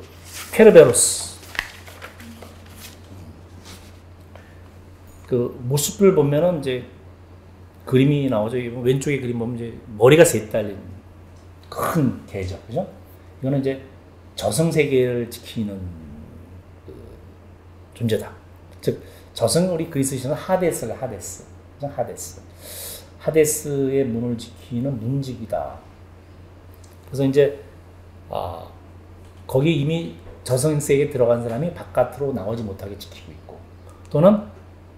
Speaker 1: 케르베로스. 그 모습을 보면은 이제 그림이 나오죠. 왼쪽에 그림 보면 이제 머리가 셋 달린 큰 개죠, 그죠? 이거는 이제 저승 세계를 지키는 그 존재다. 즉 저승 우리 그리스 신은 하데스가 하데스, 그죠? 하데스의 문을 지키는 문직이다. 그래서 이제 거기 이미 저승 세계에 들어간 사람이 바깥으로 나오지 못하게 지키고 있고, 또는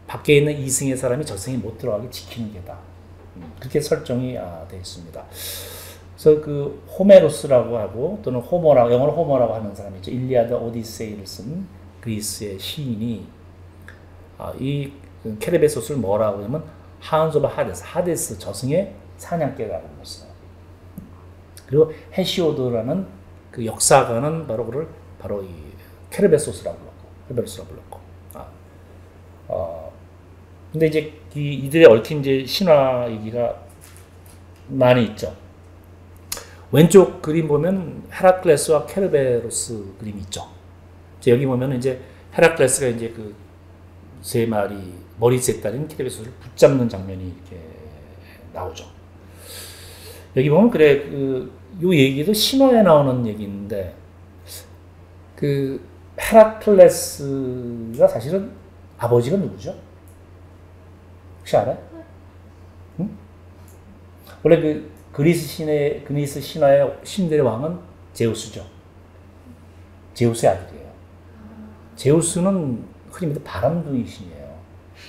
Speaker 1: 밖에 있는 이승의 사람이 저승에 못 들어가게 지키는 게다. 그렇게 설정이 되어 있습니다. 그래서 그 호메로스라고 하고 또는 호머라고 영어로 호머라고 하는 사람이 있죠. 일리아드 오디세이를 쓴 그리스의 시인이 이 케르베소스를 뭐라고 하냐면 하운스 오브 하데스 저승의 사냥개라고 불렀어요. 그리고 헤시오드라는 그 역사가는 바로 이 케르베소스라고 불렀고. 근데 이제 이들의 얽힌 이제 신화 얘기가 많이 있죠. 왼쪽 그림 보면 헤라클레스와 케르베로스 그림이 있죠. 여기 보면 이제 헤라클레스가 이제 그 세 마리 머리 셋 달린 케르베소스를 붙잡는 장면이 이렇게 나오죠. 여기 보면 그래 요 얘기도 신화에 나오는 얘기인데 그 헤라클레스가 사실은 아버지가 누구죠? 혹시 알아요? 응? 원래 그 그리스 신화의 신들의 왕은 제우스죠. 제우스의 아들이에요. 제우스는 흔히 말해 바람둥이 신이에요.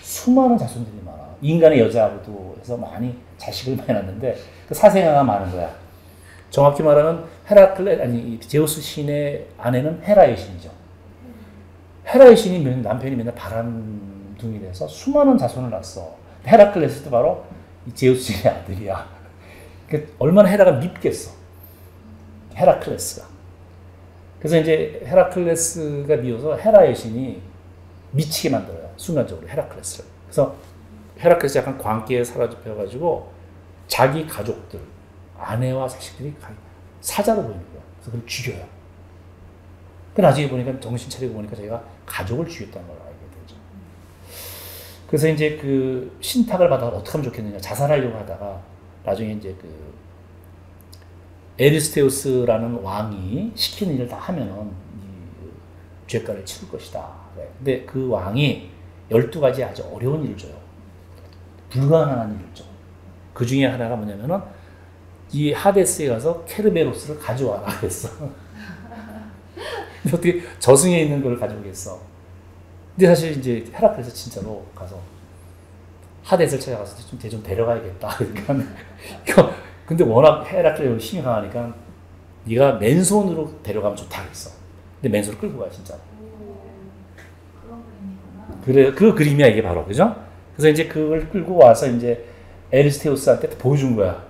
Speaker 1: 수많은 자손들이 많아. 인간의 여자하고도 해서 많이 자식을 많이 낳는데 그 사생아가 많은 거야. 정확히 말하면 제우스 신의 아내는 헤라의 신이죠. 헤라의 신이 남편이 맨날 바람둥이 돼서 수많은 자손을 낳았어. 헤라클레스도 바로 이 제우스 신의 아들이야. 그러니까 얼마나 헤라가 밉겠어. 헤라클레스가. 그래서 이제 헤라클레스가 미워서 헤라의 신이 미치게 만들어요. 순간적으로 헤라클레스를. 그래서 헤라클레스 약간 광기에 사로잡혀가지고 자기 가족들, 아내와 자식들이 사자로 보이는 거야. 그래서 그걸 죽여요. 그 나중에 보니까 정신 차리고 보니까 자기가 가족을 죽였다는 걸 알게 되죠. 그래서 이제 그 신탁을 받아서 어떻게 하면 좋겠느냐 자살하려고 하다가 나중에 이제 그 에리스테우스라는 왕이 시키는 일을 다 하면은 이 죄가를 치를 것이다. 근데 그 왕이 12가지 아주 어려운 일을 줘요. 불가능한 일을 줘. 그 중에 하나가 뭐냐면은 이 하데스에 가서 케르베로스를 가져와라 그랬어. 어떻게 저승에 있는 걸 가져오겠어. 근데 사실 이제 헤라클레스 진짜로 가서 하데스를 찾아가서 좀 데려가야겠다. 그러니까 근데 워낙 헤라클레스 힘이 강하니까 네가 맨손으로 데려가면 좋다 그랬어. 근데 맨손으로 끌고 가 진짜. 그래 그 그림이야 이게 바로 그죠? 그래서 이제 그걸 끌고 와서 이제 에리스테우스한테 보여준 거야.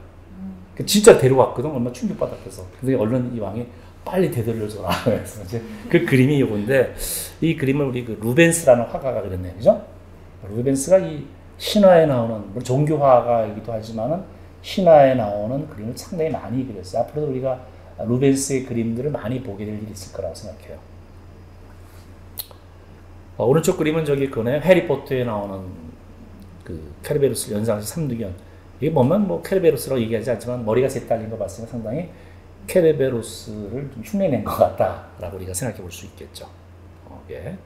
Speaker 1: 진짜 데려왔거든. 얼마나 충격받았겠어. 근데 얼른 이 왕이 빨리 되돌려줘라. 그래서 이제 그 그림이 이건데 이 그림을 우리 그 루벤스라는 화가가 그렸네요, 그죠? 루벤스가 이 신화에 나오는 종교화가이기도 하지만은 신화에 나오는 그림을 상당히 많이 그렸어요. 앞으로도 우리가 루벤스의 그림들을 많이 보게 될 일이 있을 거라고 생각해요. 오른쪽 그림은 저기 그네 해리포터에 나오는 그 케르베로스 연상시 삼두견. 이게 보면 뭐 케르베로스라고 얘기하지 않지만 머리가 셋 달린 거 봤으면 상당히 케르베로스를 좀 흉내낸 것 같다라고 우리가 생각해 볼 수 있겠죠. 예.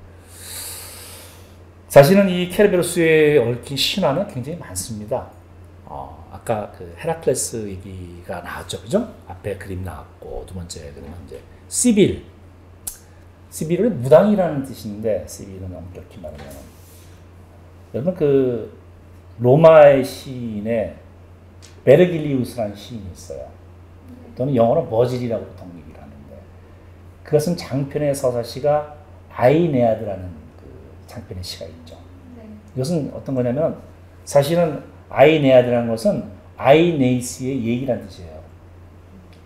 Speaker 1: 사실은 이 케르베로스에 얽힌 신화는 굉장히 많습니다. 아까 그 헤라클레스 얘기가 나왔죠, 그죠? 앞에 그림 나왔고 두 번째 그림은 이제 시빌은 무당이라는 뜻인데 시빌은 엄격히 말하면 여러분 그 로마의 시인의 베르길리우스라는 시인이 있어요. 또는 영어로 버질이라고 보통 얘기를 하는데 그것은 장편의 서사시가 아이네아드라는 그 장편의 시가 있죠.
Speaker 3: 네.
Speaker 1: 이것은 어떤 거냐면 사실은 아이네아드라는 것은 아이네이스의 얘기란 뜻이에요.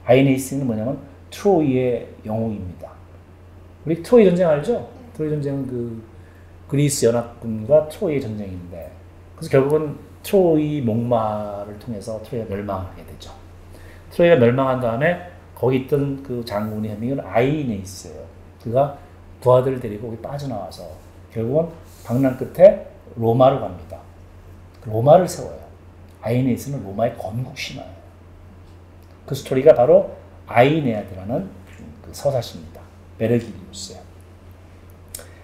Speaker 1: 아이네이스는 뭐냐면 트로이의 영웅입니다. 우리 트로이 전쟁 알죠? 트로이 전쟁은 그 그리스 연합군과 트로이의 전쟁인데 그래서 결국은 트로이 목마를 통해서 트로이가 멸망하게 되죠. 트로이가 멸망한 다음에 거기 있던 그 장군의 한 명은 아이네이스예요. 그가 부하들을 데리고 거기 빠져나와서 결국은 방랑 끝에 로마로 갑니다. 로마를 세워요. 아이네이스는 로마의 건국 신화예요. 그 스토리가 바로 아이네아드라는 그 서사시입니다. 베르길리우스예요.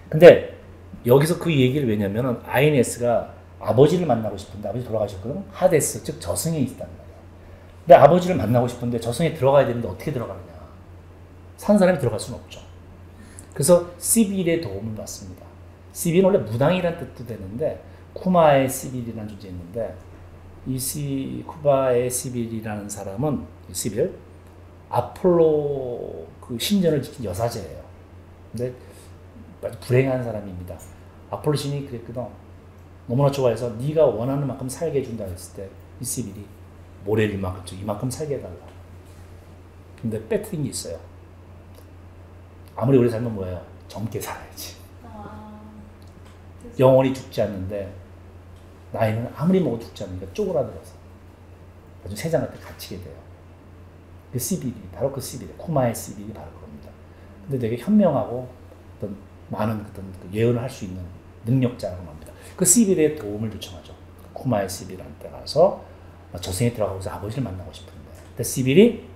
Speaker 1: 근데 여기서 그 얘기를 왜냐면은 아이네스가 아버지를 만나고 싶은데 아버지 돌아가셨거든. 하데스 즉 저승에 있단 말이야. 근데 아버지를 만나고 싶은데 저승에 들어가야 되는데 어떻게 들어가느냐? 산 사람이 들어갈 수는 없죠. 그래서 시빌의 도움을 받습니다. 시빌은 원래 무당이라는 뜻도 되는데 쿠마의 시빌이라는 존재 있는데 쿠바의 시빌이라는 사람은 시빌 아폴로 그 신전을 지킨 여사제예요. 근데 아주 불행한 사람입니다. 아폴로 신이 그랬거든. 너무나 좋아해서 네가 원하는 만큼 살게 해준다 했을 때 이 시빌이 모래를 이만큼 살게 해달라. 근데 빼뜨린 게 있어요. 아무리 오래 살면 뭐예요? 젊게 살아야지. 영원히 죽지 않는데 나이는 아무리 먹어도 죽지 않으니까 쪼그라들어서 아주 세상한테 갇히게 돼요. 그 시빌이 바로 그 시빌이 쿠마의 시빌이 바로 그겁니다. 근데 되게 현명하고 어떤 많은 어떤 예언을 할 수 있는 능력자라고 합니다. 그 시빌의 도움을 요청하죠. 쿠마의 시빌한테 가서 저승에 들어가서 아버지를 만나고 싶은데, 근데 시빌이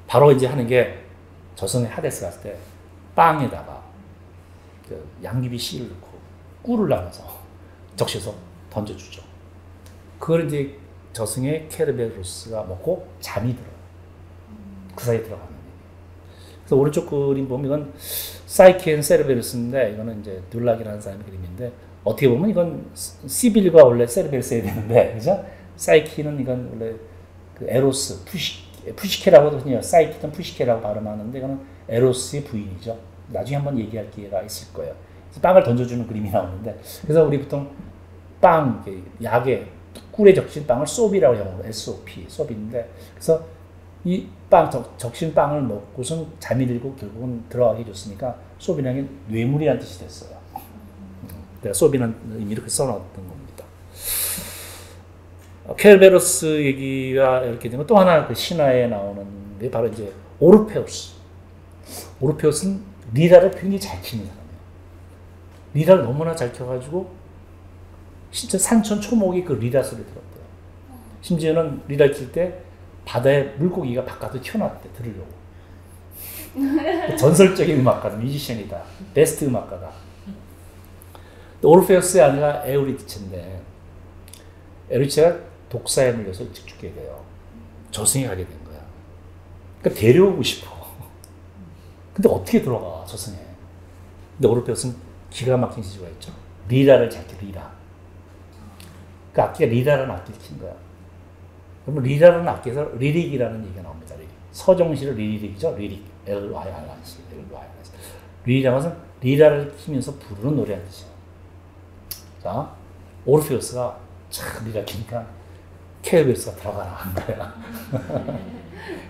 Speaker 1: 바로 이제 하는 게 저승에 하데스 갔을 때 빵에다가 그 양귀비 씨를 넣고 꿀을 나눠서 적셔서 던져주죠. 그걸 이제 저승의 케르베로스가 먹고 잠이 들어요. 그 사이에 들어가는 얘기예요. 그래서 오른쪽 그림 보면 이건 사이키 앤 세르베루스인데 이거는 이제 듈락이라는 사람의 그림인데 어떻게 보면 이건 시빌과 원래 세르베루스여야 되는데 그죠? 사이키는 이건 원래 그 에로스 푸시케라고도 해요. 사이키는 푸시케라고 발음하는데 이거는 에로스의 부인이죠. 나중에 한번 얘기할 기회가 있을 거예요. 빵을 던져주는 그림이 나오는데 그래서 우리 보통 빵 약에 꿀에 적신 빵을 소비라고 영어로 SOP 소비인데 그래서 이 빵 적신 빵을 먹고선 잠이 들고 결국은 들어가기 좋으니까 소비라는 게 뇌물이라는 뜻이 됐어요. 내가 소비라는 의미로 그렇게 써놨던 겁니다. 케르베로스 얘기가 이렇게 되면 또 하나 그 신화에 나오는 게 바로 이제 오르페우스. 오르페우스는 리라를 굉장히 잘 키는 사람이에요. 리라를 너무나 잘 켜가지고 진짜 산천 초목이 그 리라 소리 들었대요. 심지어는 리라를 킬 때 바다에 물고기가 바깥으로 튀어나왔대 들으려고. 전설적인 음악가다, 뮤지션이다, 베스트 음악가다. 오르페우스의 아내가 에우리디체인데 에우리디체가 독사에 물려서 일찍 죽게 돼요. 저승에 가게 된 거야. 그러니까 데려오고 싶어. 근데 어떻게 들어가 저승에? 근데 오르페우스는 기가 막힌 지주가 있죠. 리라를 잘 켜, 리라. 그 악기가 리라라는 악기를 킨 거야. 그러면 리라라는 악기에서 리릭이라는 얘기가 나옵니다. 리릭. 서정시를 리릭이죠. 리릭. L-Y-R-I-C. L-Y-R-I-C. 리릭이라는 것은 리라를 키면서 부르는 노래라는 뜻이에요. 자, 오르페우스가 참 리라 키니까 케르베로스가 들어가라 한 거야.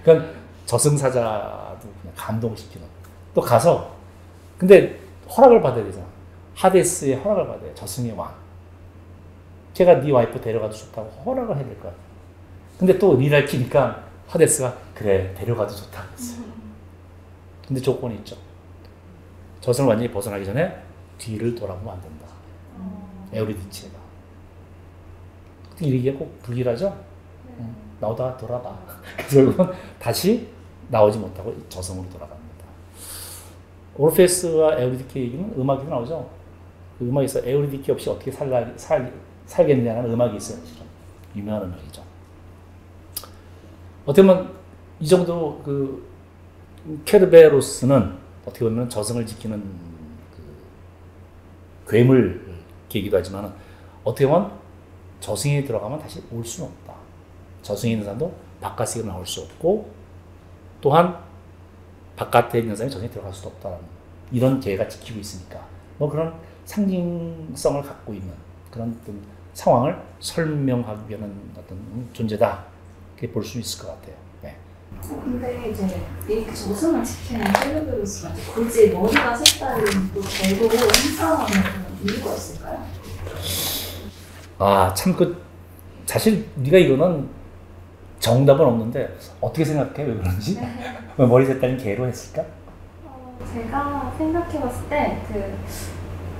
Speaker 1: 그러니까 저승사자도 그냥 감동시키는. 또 가서 근데 허락을 받아야 되잖아. 하데스의 허락을 받아야 돼. 저승의 왕. 제가 네 와이프 데려가도 좋다고 허락을 해야 될 것 같아. 근데 또 리라를 키니까 하데스가 그래 데려가도 좋다 그랬어요. 근데 조건이 있죠. 저승을 완전히 벗어나기 전에 뒤를 돌아보면 안 된다. 에우리디체가. 이 얘기가 꼭 불길하죠? 나오다가 돌아봐. 결국은 다시 나오지 못하고 저승으로 돌아갑니다. 오르페우스와 에우리디케 얘기는 음악에서 나오죠. 그 음악에서 에우리디케 없이 어떻게 살겠느냐는 음악이 있어요. 실은. 유명한 음악이죠. 어떻게 보면 이 정도 그 케르베로스는 어떻게 보면 저승을 지키는 그 괴물 계기도 하지만 어떻게 보면 저승에 들어가면 다시 올 수는 없다. 저승에 있는 사람도 바깥에 나올 수 없고 또한 바깥에 있는 사람이 저승에 들어갈 수도 없다는 이런 계획을 지키고 있으니까 뭐 그런 상징성을 갖고 있는 그런 어떤 상황을 설명하기 위한 어떤 존재다 이렇게 볼 수 있을 것 같아요. 네.
Speaker 3: 근데 이제 이 저승을 지키는 켈르베로스가 굳이 머리가 색다른 또 개로 행사하는 이유가 있을까요?
Speaker 1: 아, 참 사실 네가 이거는 정답은 없는데 어떻게 생각해? 왜 그런지? 왜 머리 색깔이 개로 했을까?
Speaker 3: 제가 생각해봤을 때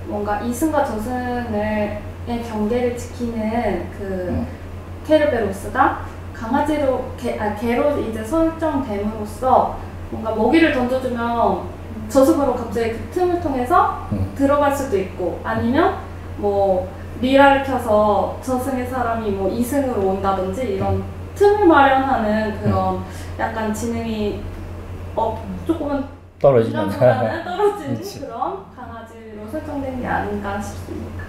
Speaker 3: 뭔가 이승과 저승의 경계를 지키는 케르베로스가 개로 이제 설정됨으로써 뭔가 먹이를 던져주면 저승으로 갑자기 그 틈을 통해서 들어갈 수도 있고 아니면 뭐 미라를 켜서 저승의 사람이 뭐 이승으로 온다든지 이런 틈을 마련하는 그런 약간 지능이 조금은
Speaker 1: 떨어지는
Speaker 3: 떨어지는
Speaker 1: 그렇지.
Speaker 3: 그런 강아지로 설정된 게 아닌가 싶습니다.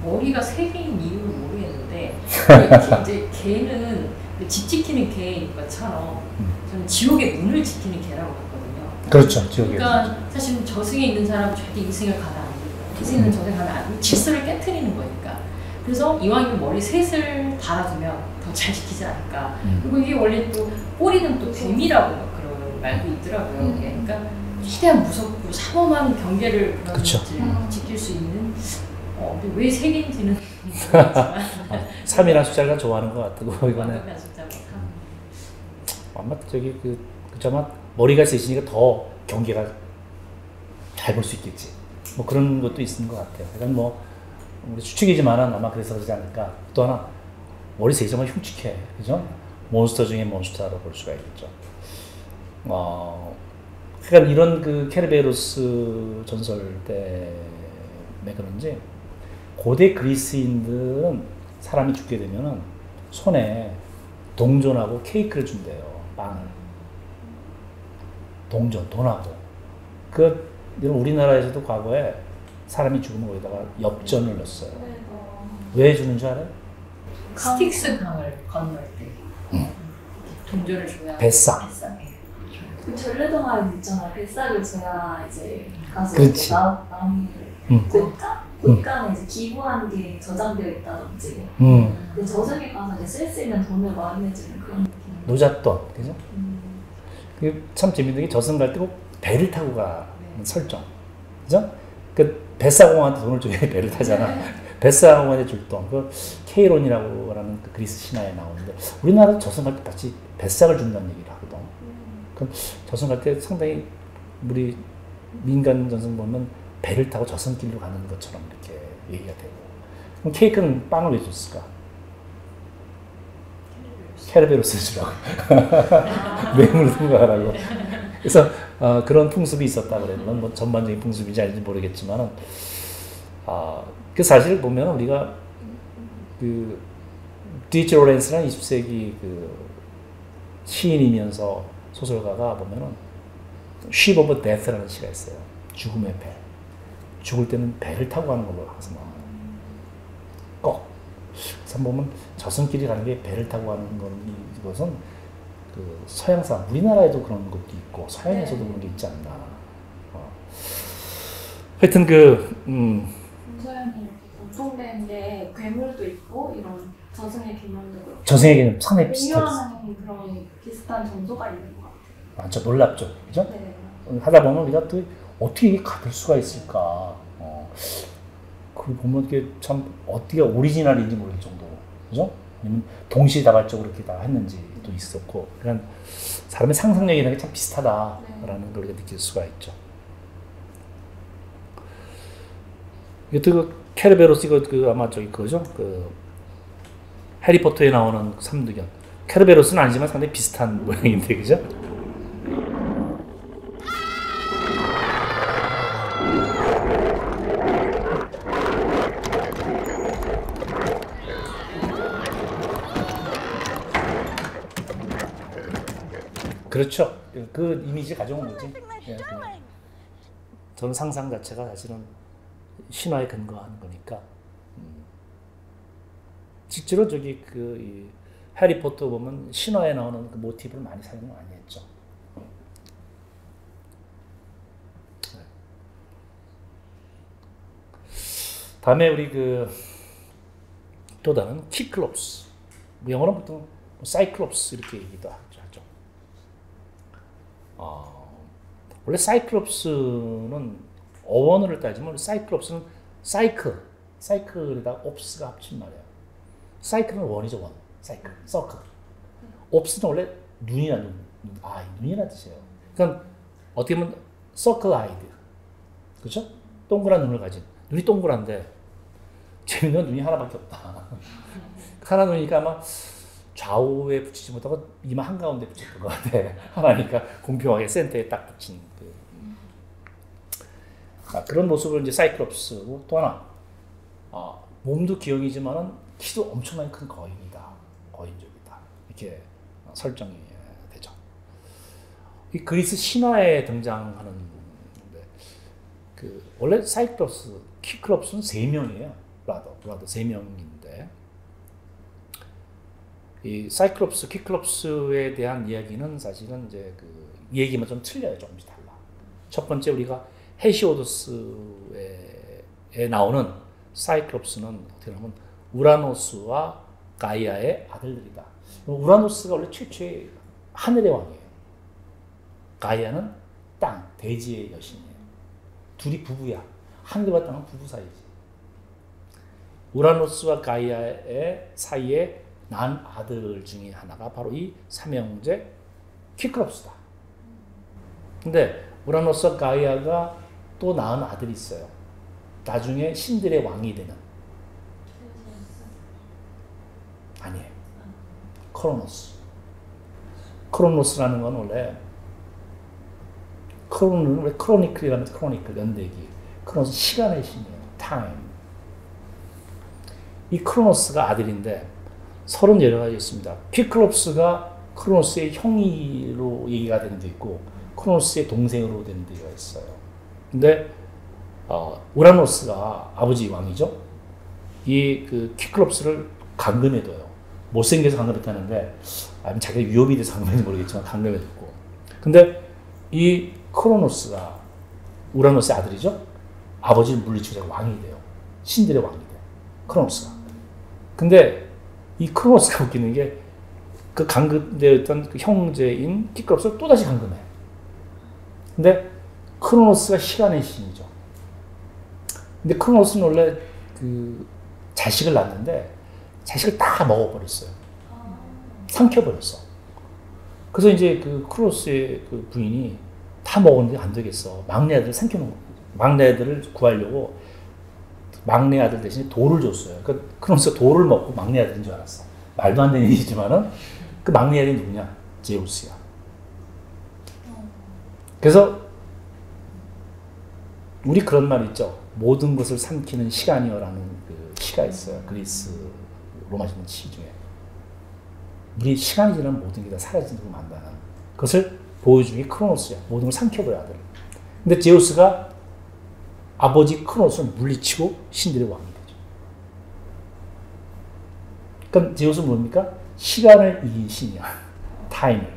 Speaker 2: 머리가 세 개인 이유를 모르겠는데 이제 개는 집 지키는 개인 것처럼 저는 지옥의 문을 지키는 개라고 봤거든요.
Speaker 1: 그렇죠. 지옥에.
Speaker 2: 그러니까 사실 저승에 있는 사람은 절대 이승을 가면 안 되고 이승에 있는 저승에 가면 안 되고 질서를 깨트리는 거니까. 그래서 이왕이면 머리 셋을 달아두면 더 잘 지키지 않을까. 그리고 이게 원래 또 꼬리는 또 뱀이라고 막 그런 말도 있더라고요. 그러니까 최대한 무섭고 삼엄한 경계를 그런 것들을 지킬 수 있는 근데 왜 세 개인지는 모르겠지만
Speaker 1: 3이라는 숫자를 좋아하는 것 같고 이거는 아마 아마 머리가 셋이니까 더 경계가 잘 볼 수 있겠지. 뭐 그런 것도 있는 것 같아요. 그러니까 뭐 우리 추측이지만은 아마 그래서 그러지 않을까. 또 하나 머리 셋이 정말 흉측해, 그죠? 몬스터 중에 몬스터로 볼 수가 있겠죠. 그러니까 이런 케르베로스 전설 때문에 그런지 고대 그리스인들은 사람이 죽게 되면은 손에 동전하고 케이크를 준대요. 빵을. 동전, 돈하고. 우리나라에서도 과거에 사람이 죽으면 거기다가 엽전을 넣었어요. 왜 주는 줄 알아요?
Speaker 2: 스틱스 강을 건널 때 동전을 줘야
Speaker 1: 뱃삭.
Speaker 3: 그 전래동화 있잖아요. 뱃삭을 줘야 이제 가서
Speaker 1: 그렇지.
Speaker 3: 나무를 곶감에 이제 기부한 게 저장되어 있다든지. 근데 저승에 가서 이제 쓸 수 있는 돈을 마련해주는 그런 느낌.
Speaker 1: 노잣돈, 그죠? 그게 참 재밌는 게 저승 갈 때 꼭 배를 타고 가는 설정, 그죠? 뱃사공한테 돈을 줘야 배를 타잖아. 뱃사공한테 줄 돈, 케이론이라고 하는 그리스 신화에 나오는데 우리나라도 저승 갈 때 같이 뱃삭을 준다는 얘기를 하거든. 그럼 저승 갈 때 상당히 우리 민간 전승 보면 배를 타고 저승길로 가는 것처럼 이렇게 얘기가 되고. 그럼 케이크는 빵을 왜 줬을까? 케르베로스 주라고. 뇌물을 생각하라고. 그래서 그런 풍습이 있었다 그랬는 뭐 전반적인 풍습인지 아닌지 모르겠지만은 사실 보면 우리가 D.H. 로렌스라는 20세기 시인이면서 소설가가 보면은 Ship of Death라는 시가 있어요. 죽음의 배. 죽을 때는 배를 타고 가는 걸로 항상 나와요. 꼭. 그래서 보면 저승길이 가는 게 배를 타고 가는 것은 서양 사람, 우리나라에도 그런 것도 있고 서양에서도 그런 게 있지 않나. 하여튼
Speaker 3: 서양이 공통된 게 괴물도 있고 이런 저승의 개념도 그렇고
Speaker 1: 저승의 개념 상당히 비슷하죠.
Speaker 3: 비교하는 그런 비슷한 정서가 있는 것 같아요.
Speaker 1: 저 놀랍죠, 그죠?
Speaker 3: 네.
Speaker 1: 하다 보면 우리가 또 어떻게 이게 같을 수가 있을까? 그 보면 이게 참 어떻게 오리지널인지 모를 정도로, 그죠? 아니면 동시다발적으로 이렇게 다 했는지도 있었고, 그러니까 사람의 상상력이라는 게 참 비슷하다라는 걸 우리가 느낄 수가 있죠. 이것도 케르베로스 이거 아마 그거죠? 해리포터에 나오는 삼두견. 케르베로스는 아니지만 상당히 비슷한 모양인데, 그죠? 그렇죠. 그 이미지 가져온 거지. 예, 저는 상상 자체가 사실은 신화에 근거하는 거니까. 실제로 저기 이 해리포터 보면 신화에 나오는 그 모티브를 많이 사용을 많이 했죠. 다음에 우리 또 다른 키클롭스, 영어로 보통 사이클롭스 이렇게 얘기도 하죠. 원래 사이클롭스는 어원어를 따지면 사이클롭스는 사이클에다가 옵스가 합친 말이에요. 사이클은 원이죠, 원. 사이클, 서클. 옵스는 원래 눈이라는 뜻이에요. 그러니까 어떻게 보면 서클 아이드, 그렇죠? 동그란 눈을 가진. 눈이 동그란데 재밌는 눈이 하나밖에 없다. 하나 눈이니까 아마 좌우에 붙이지 못하고 이마 한가운데 붙였던 것 같아. 하나니까 공평하게 센터에 딱 붙인 그런 모습을 이제 사이클롭스고, 또 하나 몸도 기형이지만은 키도 엄청나게 큰 거인이다. 거인족이다. 이렇게 설정이 되죠. 이 그리스 신화에 등장하는 원래 사이클롭스, 키클롭스는 3명이에요. 브라더 3명인데 이 사이클롭스, 키클롭스에 대한 이야기는 사실은 이제 이 얘기만 좀 틀려요. 조금씩 달라. 첫 번째 우리가 헤시오도스에 나오는 사이클롭스는 어떻게 보면 우라노스와 가이아의 아들들이다. 우라노스가 원래 최초의 하늘의 왕이에요. 가이아는 땅, 대지의 여신이에요. 둘이 부부야. 하늘과 땅은 부부 사이지. 우라노스와 가이아의 사이에 난 아들 중에 하나가 바로 이 삼형제 키클롭스다. 근데 우라노스와 가이아가 또 낳은 아들이 있어요. 나중에 신들의 왕이 되는. 아니에요. 크로노스. 크로노스라는 건 원래 크로니클이라면 크로니클, 연대기. 크로노스 시간의 신이에요. 타임. 이 크로노스가 아들인데 30여가지 있습니다. 키클롭스가 크로노스의 형이로 얘기가 되는 데 있고 크로노스의 동생으로 되는 데가 있어요. 근데 우라노스가 아버지 왕이죠. 이 키클롭스를 감금해둬요. 못생겨서 감금했다는데 아니면 자기가 위협이 돼서 감금했는지 모르겠지만 감금해뒀고. 근데 이 크로노스가 우라노스의 아들이죠. 아버지를 물리치고 왕이 돼요. 신들의 왕이 돼요. 크로노스가. 근데 이 크로노스가 웃기는 게 그 감금되어 있던 그 형제인 키클롭스를 또다시 감금해. 근데 크로노스가 시간의 신이죠. 근데 크로노스는 원래 자식을 낳는데 자식을 다 먹어버렸어요. 삼켜버렸어. 그래서 이제 크로노스의 부인이 다 먹었는데 안 되겠어. 막내 아들을 삼켜놓은 거예요. 막내 아들을 구하려고 막내 아들 대신에 돌을 줬어요. 그러니까 크로노스가 돌을 먹고 막내 아들인 줄 알았어. 말도 안 되는 일이지만은 그 막내 아들이 누구냐? 제우스야. 그래서 우리 그런 말 있죠. 모든 것을 삼키는 시간이여라는 시가 있어요. 그리스 로마 신문 시 중에. 우리 시간이 지나면 모든 게 다 사라지는 걸 만다는 그것을 보여주는 게 크로노스야. 모든 걸 삼켜버려 아들. 근데 제우스가 아버지 크로노스를 물리치고 신들의 왕이 되죠. 그럼 제우스는 뭡니까? 시간을 이긴 신이야. 타임을.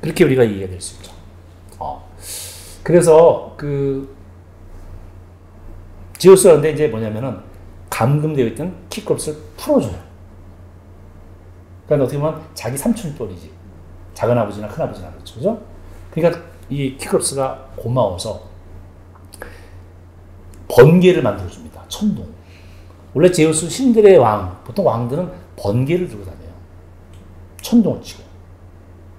Speaker 1: 그렇게 우리가 이해가 될 수 있죠. 그래서 제우스가 근데 이제 뭐냐면은 감금되어 있던 키클롭스를 풀어줘요. 그러니까 어떻게 보면 자기 삼촌 뻘이지. 작은 아버지나 큰 아버지나 그렇죠. 그죠? 그러니까 이 키클롭스가 고마워서 번개를 만들어줍니다. 천둥. 원래 제우스 신들의 왕, 보통 왕들은 번개를 들고 다녀요. 천둥을 치고.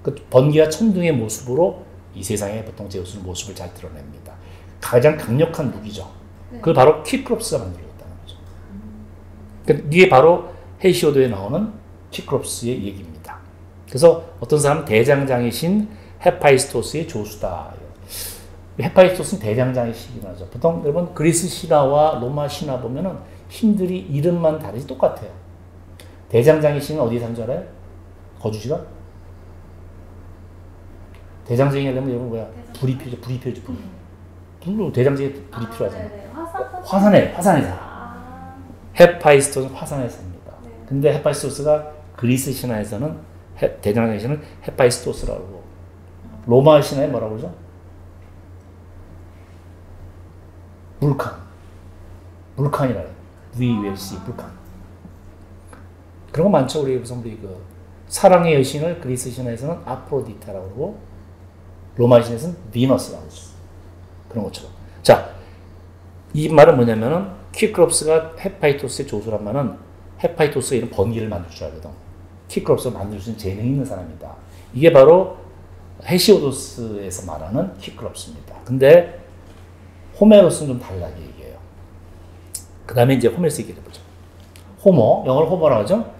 Speaker 1: 그 번개와 천둥의 모습으로 이 세상에 보통 제우스는 모습을 잘 드러냅니다. 가장 강력한 무기죠. 그걸 바로 키클롭스가 만들어줬다는 거죠. 그러니까 이게 바로 헤시오도에 나오는 키클롭스의 얘기입니다. 그래서 어떤 사람은 대장장이신 헤파이스토스의 조수다. 헤파이스토스는 대장장이시긴 하죠. 보통 여러분 그리스 신화와 로마 신화 보면은 신들이 이름만 다르지 똑같아요. 대장장이신은 어디에 사는 줄 알아요? 거주지가? 대장장이 하려면 여러분 뭐야? 불이 필요죠. 불로 대장장이 불이 필요하잖아요. 화산에 살아. 헤파이스토스는 화산에 삽니다. 근데 헤파이스토스가 그리스 신화에서는 대장장의 신은 헤파이스토스라고 그러고 로마 신화에 뭐라고 그러죠? 불칸이라고 VULC 불칸. 그런 거 많죠. 우리 그 사랑의 여신을 그리스 신화에서는 아프로디타라고 그러고 로마 신화에서는 비너스라고 그러죠. 그런 것처럼. 자, 이 말은 뭐냐면은 키크롭스가 헤파이토스의 조수란 말은 헤파이토스가 이런 번개를 만들 줄 알거든. 키크롭스가 만들 수 있는 재능이 있는 사람이다. 이게 바로 헤시오도스에서 말하는 키크롭스입니다. 근데 호메로스는 좀 달라게 얘기해요. 그 다음에 이제 호메로스 얘기를 해보죠. 호모, 영어로 호모라고 하죠.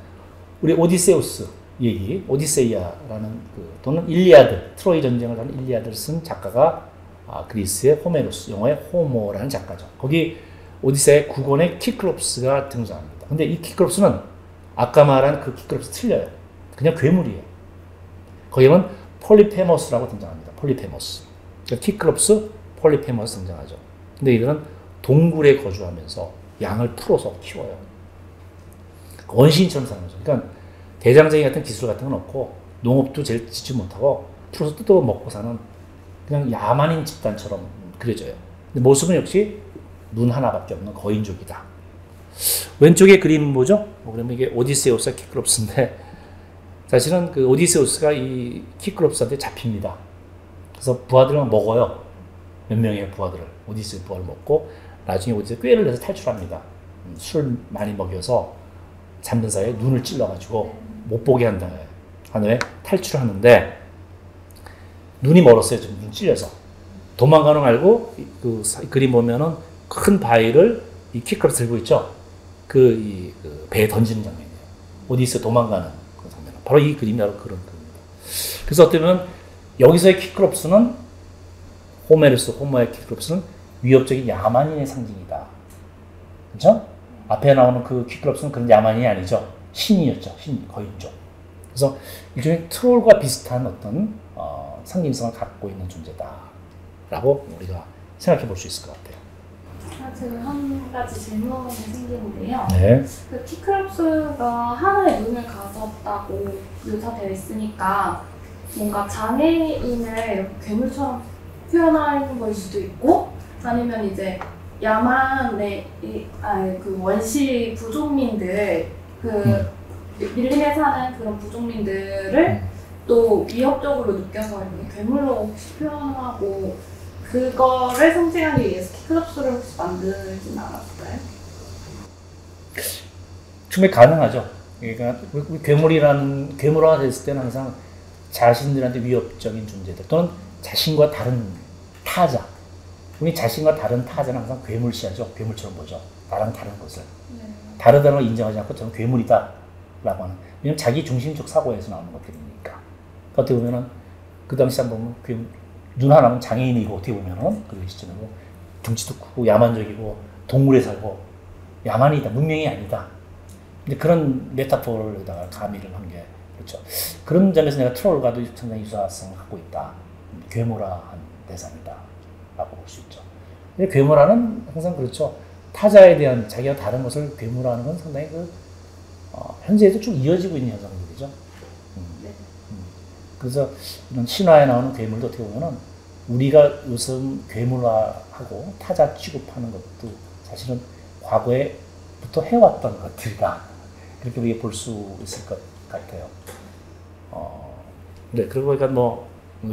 Speaker 1: 우리 오디세우스 얘기, 오디세이아라는 또는 일리아드, 트로이 전쟁을 하는 일리아드를 쓴 작가가 그리스의 호메로스, 영어의 호모라는 작가죠. 거기 오디세이아 9권에 키크롭스가 등장합니다. 근데 이 키크롭스는 아까 말한 그 키크롭스 틀려요. 그냥 괴물이에요. 거기는 폴리페머스라고 등장합니다. 폴리페머스. 그러니까 키크롭스, 폴리페머스 등장하죠. 근데 이거는 동굴에 거주하면서 양을 풀어서 키워요. 원시인처럼 사는 거죠. 그러니까 대장쟁이 같은 기술 같은 건 없고 농업도 제일 짓지 못하고 풀어서 뜯어 먹고 사는 그냥 야만인 집단처럼 그려져요. 근데 모습은 역시 눈 하나밖에 없는 거인족이다. 왼쪽에 그림 뭐죠? 그러면 이게 오디세우스와 키크롭스인데 사실은 그 오디세우스가 이 키크롭스한테 잡힙니다. 그래서 부하들은 먹어요. 몇 명의 부하들을. 오디세우 부하를 먹고 나중에 오디세우 꾀를 내서 탈출합니다. 술 많이 먹여서 잠든 사이에 눈을 찔러가지고 못 보게 한 다음에 탈출하는데 눈이 멀었어요. 지금 눈 찔려서. 도망가는 거 알고 그 그림 보면은 큰 바위를 이 키크롭스 들고 있죠. 그 배에 던지는 장면이에요. 오디세우 도망가는 그 장면. 바로 이 그림이 바로 그런 그림입니다. 그래서 어떻게 보면 여기서의 키크롭스는 호모의 키크롭스는 위협적인 야만인의 상징이다. 그렇죠? 앞에 나오는 그 키크롭스는 그런 야만인이 아니죠. 신이었죠. 신, 거인족. 그래서 일종의 트롤과 비슷한 어떤 상징성을 갖고 있는 존재다라고 우리가 생각해 볼 수 있을 것 같아요.
Speaker 3: 지금 한 가지 질문이 생기는데요.
Speaker 1: 네.
Speaker 3: 그 키크롭스가 하늘의 눈을 가졌다고 묘사되어 있으니까 뭔가 장애인을 이렇게 괴물처럼 표현하는 걸 수도 있고 아니면 이제 야만의 그 원시 부족민들 그 밀림에 사는 그런 부족민들을 또 위협적으로 느껴서 이렇게 괴물로 혹시 표현하고 그거를 상징하기 위해서 키크롭스를 혹시 만들진 않았을까요?
Speaker 1: 충분히 가능하죠. 그러니까 괴물화가 됐을 때는 항상 자신들한테 위협적인 존재들 또는 자신과 다른 타자. 우리 자신과 다른 타자는 항상 괴물시하죠. 괴물처럼 보죠. 나랑 다른 것을. 네. 다르다는 걸 인정하지 않고 저는 괴물이다 라고 하는. 왜냐면 자기 중심적 사고에서 나오는 것들이니까. 어떻게 보면은 그 당시 한번 보면 눈 하나면 장애인이고 어떻게 보면은 그 시점이고 덩치도 크고 야만적이고 동물에 살고 야만이다. 문명이 아니다. 근데 그런 메타포를다가 가미를 한 게 그렇죠. 그런 점에서 내가 트롤과도 상당히 유사성을 갖고 있다. 괴물화한 대상이다. 라고 볼 수 있죠. 근데 괴물화는 항상 그렇죠. 타자에 대한 자기가 다른 것을 괴물화하는 건 상당히 현재에도 쭉 이어지고 있는 현상들이죠. 그래서 이런 신화에 나오는 괴물도 어떻게 보면은 우리가 요즘 괴물화하고 타자 취급하는 것도 사실은 과거에부터 해왔던 것들이다. 그렇게 우리가 볼 수 있을 것 같아요. 네, 그리고 그러니까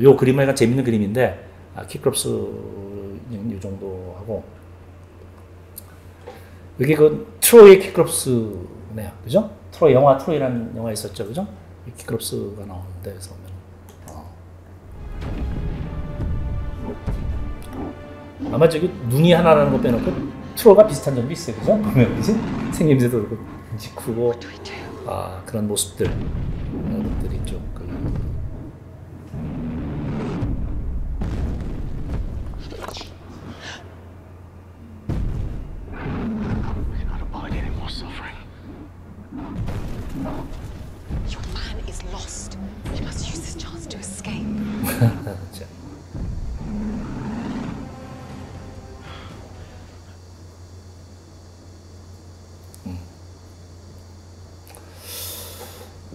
Speaker 1: 요 그림은 약간 재밌는 그림인데, 키크롭스 이 정도 하고, 여기 그 트로이의 키크롭스네요. 그죠? 영화 트로이라는 영화 있었죠. 그죠? 키크롭스가 나오는데, 그래서 아마 저기 눈이 하나라는 거 빼놓고 트로가 비슷한 점도 있어요. 그죠? 보면, 그지? 생김새도 그렇고, 덩치 크고, 그런 모습들, 것들이 좀,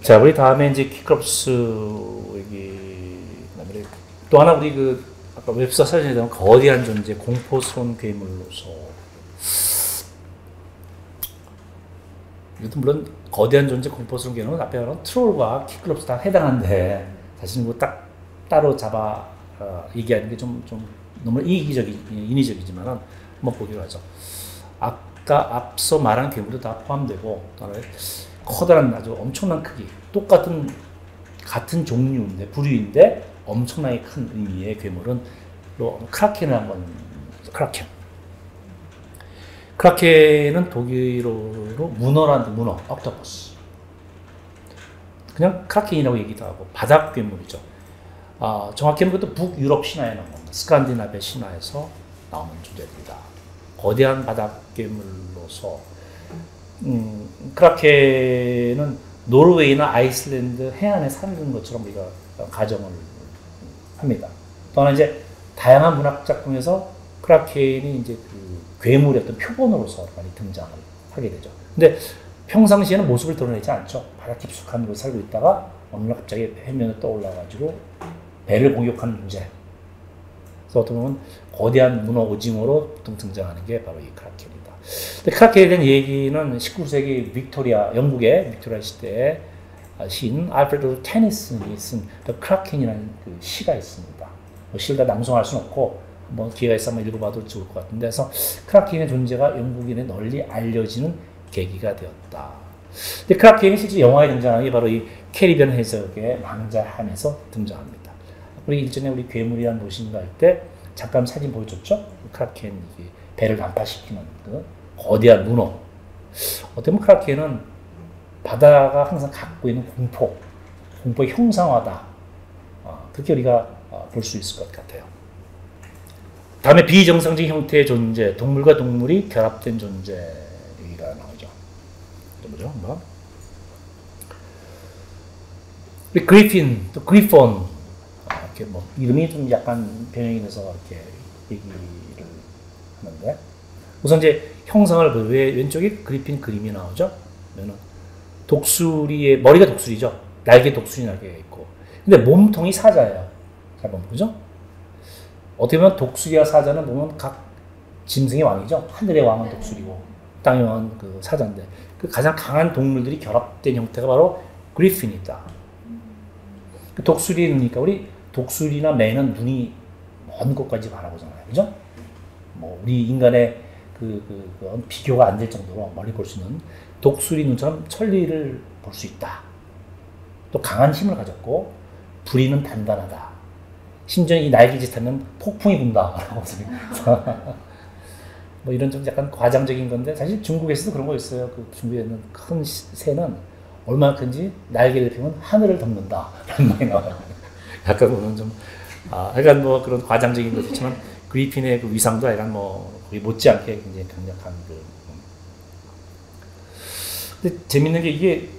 Speaker 1: 자, 우리 다음에 이제 키크롭스 얘기, 그다음에 또 하나 우리 그 아까 웹사 사진에 대한 거대한 존재, 공포스러운 괴물로서. 이것도 물론 거대한 존재, 공포스러운 괴물은 앞에 말한 트롤과 키크롭스 다 해당한데 사실 뭐 딱 따로 잡아 얘기하는 게 좀 너무 인위적이지만은 한번 보기로 하죠. 아까 앞서 말한 괴물도 다 포함되고, 커다란 아주 엄청난 크기, 같은 종류인데, 부류인데 엄청나게 큰 의미의 괴물은 크라켄을 한번, 크라켄은 독일어로 문어라는 문어, 옥토퍼스. 그냥 크라켄이라고 얘기도 하고, 바닥 괴물이죠. 정확히는 그것도 북유럽 신화에 나온 겁니다. 스칸디나비아 신화에서 나오는 존재들이다. 거대한 바닥 괴물로서 크라켄은 노르웨이나 아이슬란드 해안에 사는 것처럼 우리가 가정을 합니다. 또 하나 이제 다양한 문학 작품에서 크라켄이 이제 그 괴물의 어떤 표본으로서 많이 등장을 하게 되죠. 근데 평상시에는 모습을 드러내지 않죠. 바다 깊숙한 곳에 살고 있다가 어느 날 갑자기 해면에 떠올라가지고 배를 공격하는 존재. 그래서 어떻게 보면 거대한 문어 오징어로 보통 등장하는 게 바로 이 크라켄이다. 근데 크라켄에 대한 얘기는 19세기 영국의 빅토리아 시대의 시인 알프레드 테니슨이 쓴 The Kraken이라는 그 시가 있습니다. 시를 다 낭송할 수는 없고 한번 기회가 있어 한번 읽어봐도 좋을 것 같은데, 그래서 크라켄의 존재가 영국인에 널리 알려지는 계기가 되었다. 근데 크라켄이 실제 영화에 등장하는 게 바로 이 캐리비안 해적의 망자함에서 등장합니다. 우리 일전에 우리 괴물이란 무엇인가 할 때 잠깐 사진 보여줬죠? 크라켄 배를 난파시키는 그 거대한 문어. 어떻게 보면 크라켄은 바다가 항상 갖고 있는 공포의 형상화다. 그렇게 우리가 볼 수 있을 것 같아요. 다음에 비정상적인 형태의 존재, 동물과 동물이 결합된 존재가 나오죠. 또 뭐죠? 뭐? 우리 그리핀, 또 그리폰. 이렇게 뭐 이름이 좀 약간 변형이 돼서 이렇게 얘기를 하는데, 우선 이제 형상을 보면 왼쪽에 그리핀 그림이 나오죠. 그러면 독수리의 머리가 독수리죠. 날개 독수리 날개가 있고, 근데 몸통이 사자예요. 잘 보면 그죠? 어떻게 보면 독수리와 사자는 보면 각 짐승의 왕이죠. 하늘의 왕은 독수리고 땅의 왕은 그 사자인데, 그 가장 강한 동물들이 결합된 형태가 바로 그리핀이다. 그 독수리의 눈이니까 우리 독수리나 매는 눈이 먼 곳까지 바라보잖아요. 그죠? 뭐, 우리 인간의 비교가 안 될 정도로 멀리 볼 수 있는 독수리 눈처럼 천리를 볼 수 있다. 또 강한 힘을 가졌고, 부리는 단단하다. 심지어 이 날개짓하면 폭풍이 분다. 뭐 이런 좀 약간 과장적인 건데, 사실 중국에서도 그런 거 있어요. 그 중국에 있는 큰 새는 얼마나 큰지 날개를 펴면 하늘을 덮는다. 라는 말이 나와요. 약간 보면 좀, 약간 뭐 그런 과장적인 것이지만, 그리핀의 그 위상도 약간 뭐, 거의 못지않게 굉장히 강력한 근데 재밌는 게 이게,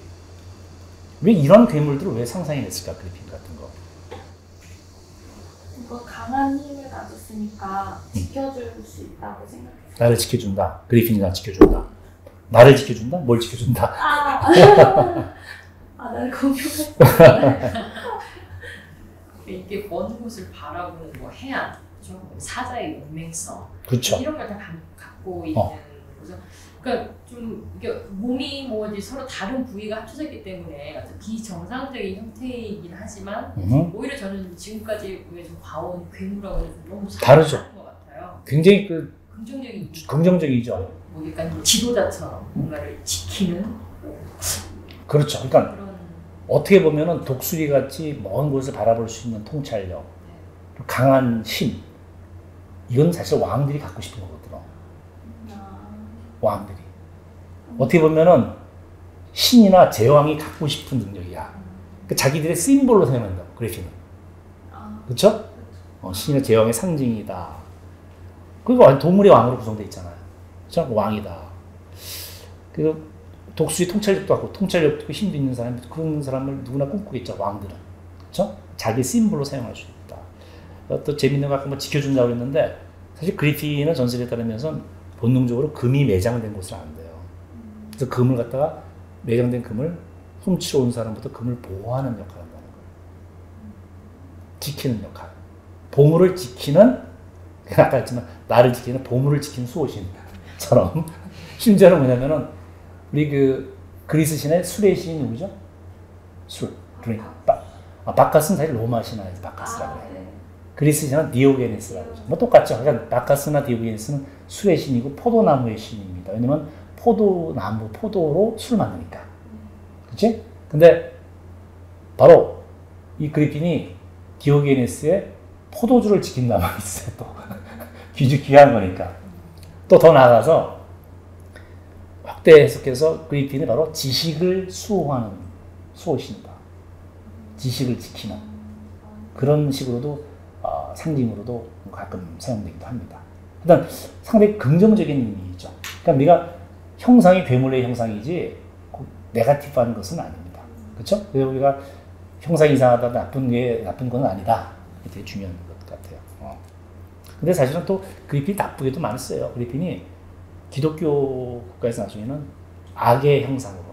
Speaker 1: 왜 이런 괴물들을 왜 상상해냈을까, 그리핀 같은 거.
Speaker 3: 이거 강한 힘을 가졌으니까 지켜줄 수 있다고 생각해요.
Speaker 1: 나를 지켜준다. 그리핀이 나 지켜준다. 나를 지켜준다? 뭘 지켜준다?
Speaker 3: 나를 공격했어.
Speaker 2: 이게 먼 곳을 바라보는 뭐 해안, 사자의 용맹성,
Speaker 1: 그렇죠.
Speaker 2: 이런 걸 다 갖고 있는 거죠. 그러니까 좀 이게 몸이 뭐 이제 서로 다른 부위가 합쳐져 있기 때문에 비정상적인 형태이긴 하지만 오히려 저는 지금까지 좀 봐온 괴물하고는 너무
Speaker 1: 다르죠.
Speaker 2: 것 같아요.
Speaker 1: 굉장히
Speaker 2: 긍정적이죠. 뭐 약간 지도자처럼 뭔가를 지키는.
Speaker 1: 그렇죠. 그러니까 어떻게 보면은 독수리 같이 먼 곳을 바라볼 수 있는 통찰력, 강한 힘, 이건 사실 왕들이 갖고 싶은 거거든요. 왕들이 어떻게 보면은 신이나 제왕이 갖고 싶은 능력이야. 그러니까 자기들의 심볼로 사용한다. 그리핀은. 그렇죠? 신이나 제왕의 상징이다. 그리고 동물의 왕으로 구성되어 있잖아요. 그렇죠? 왕이다. 그리고 독수리 통찰력도 하고 통찰력도 있고 힘도 있는 사람, 그런 사람을 누구나 꿈꾸겠죠. 왕들은. 그렇죠? 자기 심볼로 사용할 수 있다. 또 재밌는 거 아까 뭐 지켜준다고 그랬는데, 사실 그리핀의 전설에 따르면서 본능적으로 금이 매장된 곳을 안 돼요. 그래서 금을 갖다가 매장된 금을 훔치러 온 사람부터 금을 보호하는 역할을 한다는 거예요. 지키는 역할. 보물을 지키는, 아까 했지만 나를 지키는 보물을 지키는 수호신처럼 심지어는 뭐냐면은 우리 그 그리스 신의 술의 신이 누구죠? 술. 그러니까 바카스는 사실 로마 신화의 바카스라고 해요. 그리스 신은 디오게네스라고 하죠. 뭐 똑같죠. 그러니까 바카스나 디오게네스는 술의 신이고 포도나무의 신입니다. 왜냐면 포도나무, 포도로 술 만드니까. 그치? 근데 바로 이 그리핀이 디오게네스의 포도주를 지킨다는 말이 있어요. 또 귀한 거니까. 또 더 나아가서 확대 해석해서 그리핀이 바로 지식을 수호하는 수호신이다. 지식을 지키는 그런 식으로도 상징으로도 가끔 사용되기도 합니다. 일단 상당히 긍정적인 의미이죠. 그러니까 우리가 형상이 괴물의 형상이지 네거티브한 것은 아닙니다. 그렇죠? 그래서 우리가 형상이 이상하다, 나쁜 건 아니다. 이게 되게 중요한 것 같아요. 근데 사실은 또 그리핀이 나쁘게도 많이 써요. 그리핀이 기독교 국가에서 나중에는 악의 형상으로,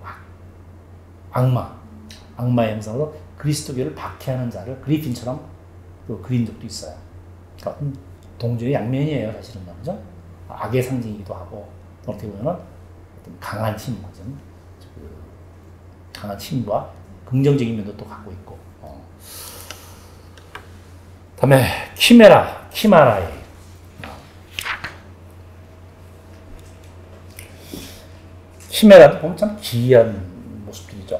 Speaker 1: 악마의 형상으로 그리스도교를 박해하는 자를 그리핀처럼 또 그린 적도 있어요. 그러니까 동전의 양면이에요, 사실은. 그죠? 악의 상징이기도 하고, 어떻게 보면 어떤 강한 힘, 강한 힘과 긍정적인 면도 또 갖고 있고. 다음에 키마라이. 키메라도 보면 참 기이한 모습들이죠.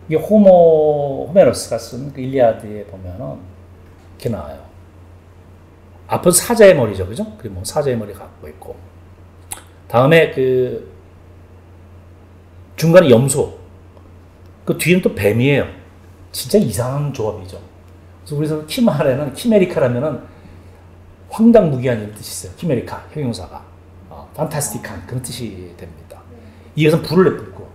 Speaker 1: 이게 호메로스가 쓴 그 일리아드에 보면은 이렇게 나와요. 앞은 사자의 머리죠, 그죠? 그리고 뭐 사자의 머리 갖고 있고, 다음에 그 중간에 염소, 그 뒤는 또 뱀이에요. 진짜 이상한 조합이죠. 그래서 키마라는 키메리카라면은 황당무계한 이런 뜻이 있어요. 키메리카 형용사가 판타스틱한 그런 뜻이 됩니다. 이것은 불을 내뿜고,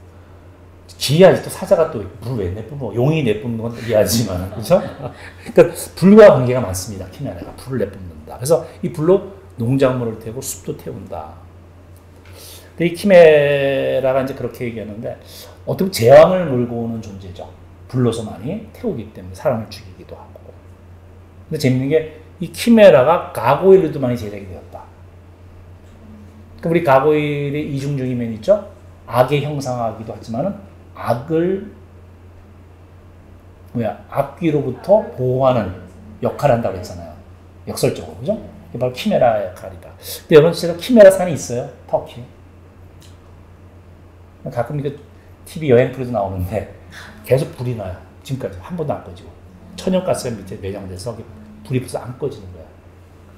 Speaker 1: 기이하지. 또 사자가 또 불을 왜 내뿜고, 용이 내뿜는 건 이해하지만, 그렇죠? 그러니까 불과 관계가 많습니다. 키메라가 불을 내뿜는다. 그래서 이 불로 농작물을 태우고 숲도 태운다. 근데 이 키메라가 이제 그렇게 얘기하는데, 어떻게 보면 재앙을 몰고 오는 존재죠. 불로서 많이 태우기 때문에 사람을 죽이기도 하고. 근데 재밌는 게 이 키메라가 가고일로도 많이 제작이 되었다. 그럼 우리 가고일의 이중적인 면이 있죠. 악의 형상하기도 하지만은 악귀로부터 보호하는 역할을 한다고 했잖아요. 역설적으로, 그죠? 이게 바로 키메라 역할이다. 근데 여러분, 제가 키메라 산이 있어요, 터키. 가끔 이거 TV 여행 프로도 나오는데 계속 불이 나요. 지금까지 한 번도 안 꺼지고. 천연가스가 밑에 매장돼서 불이 벌써 안 꺼지는 거야.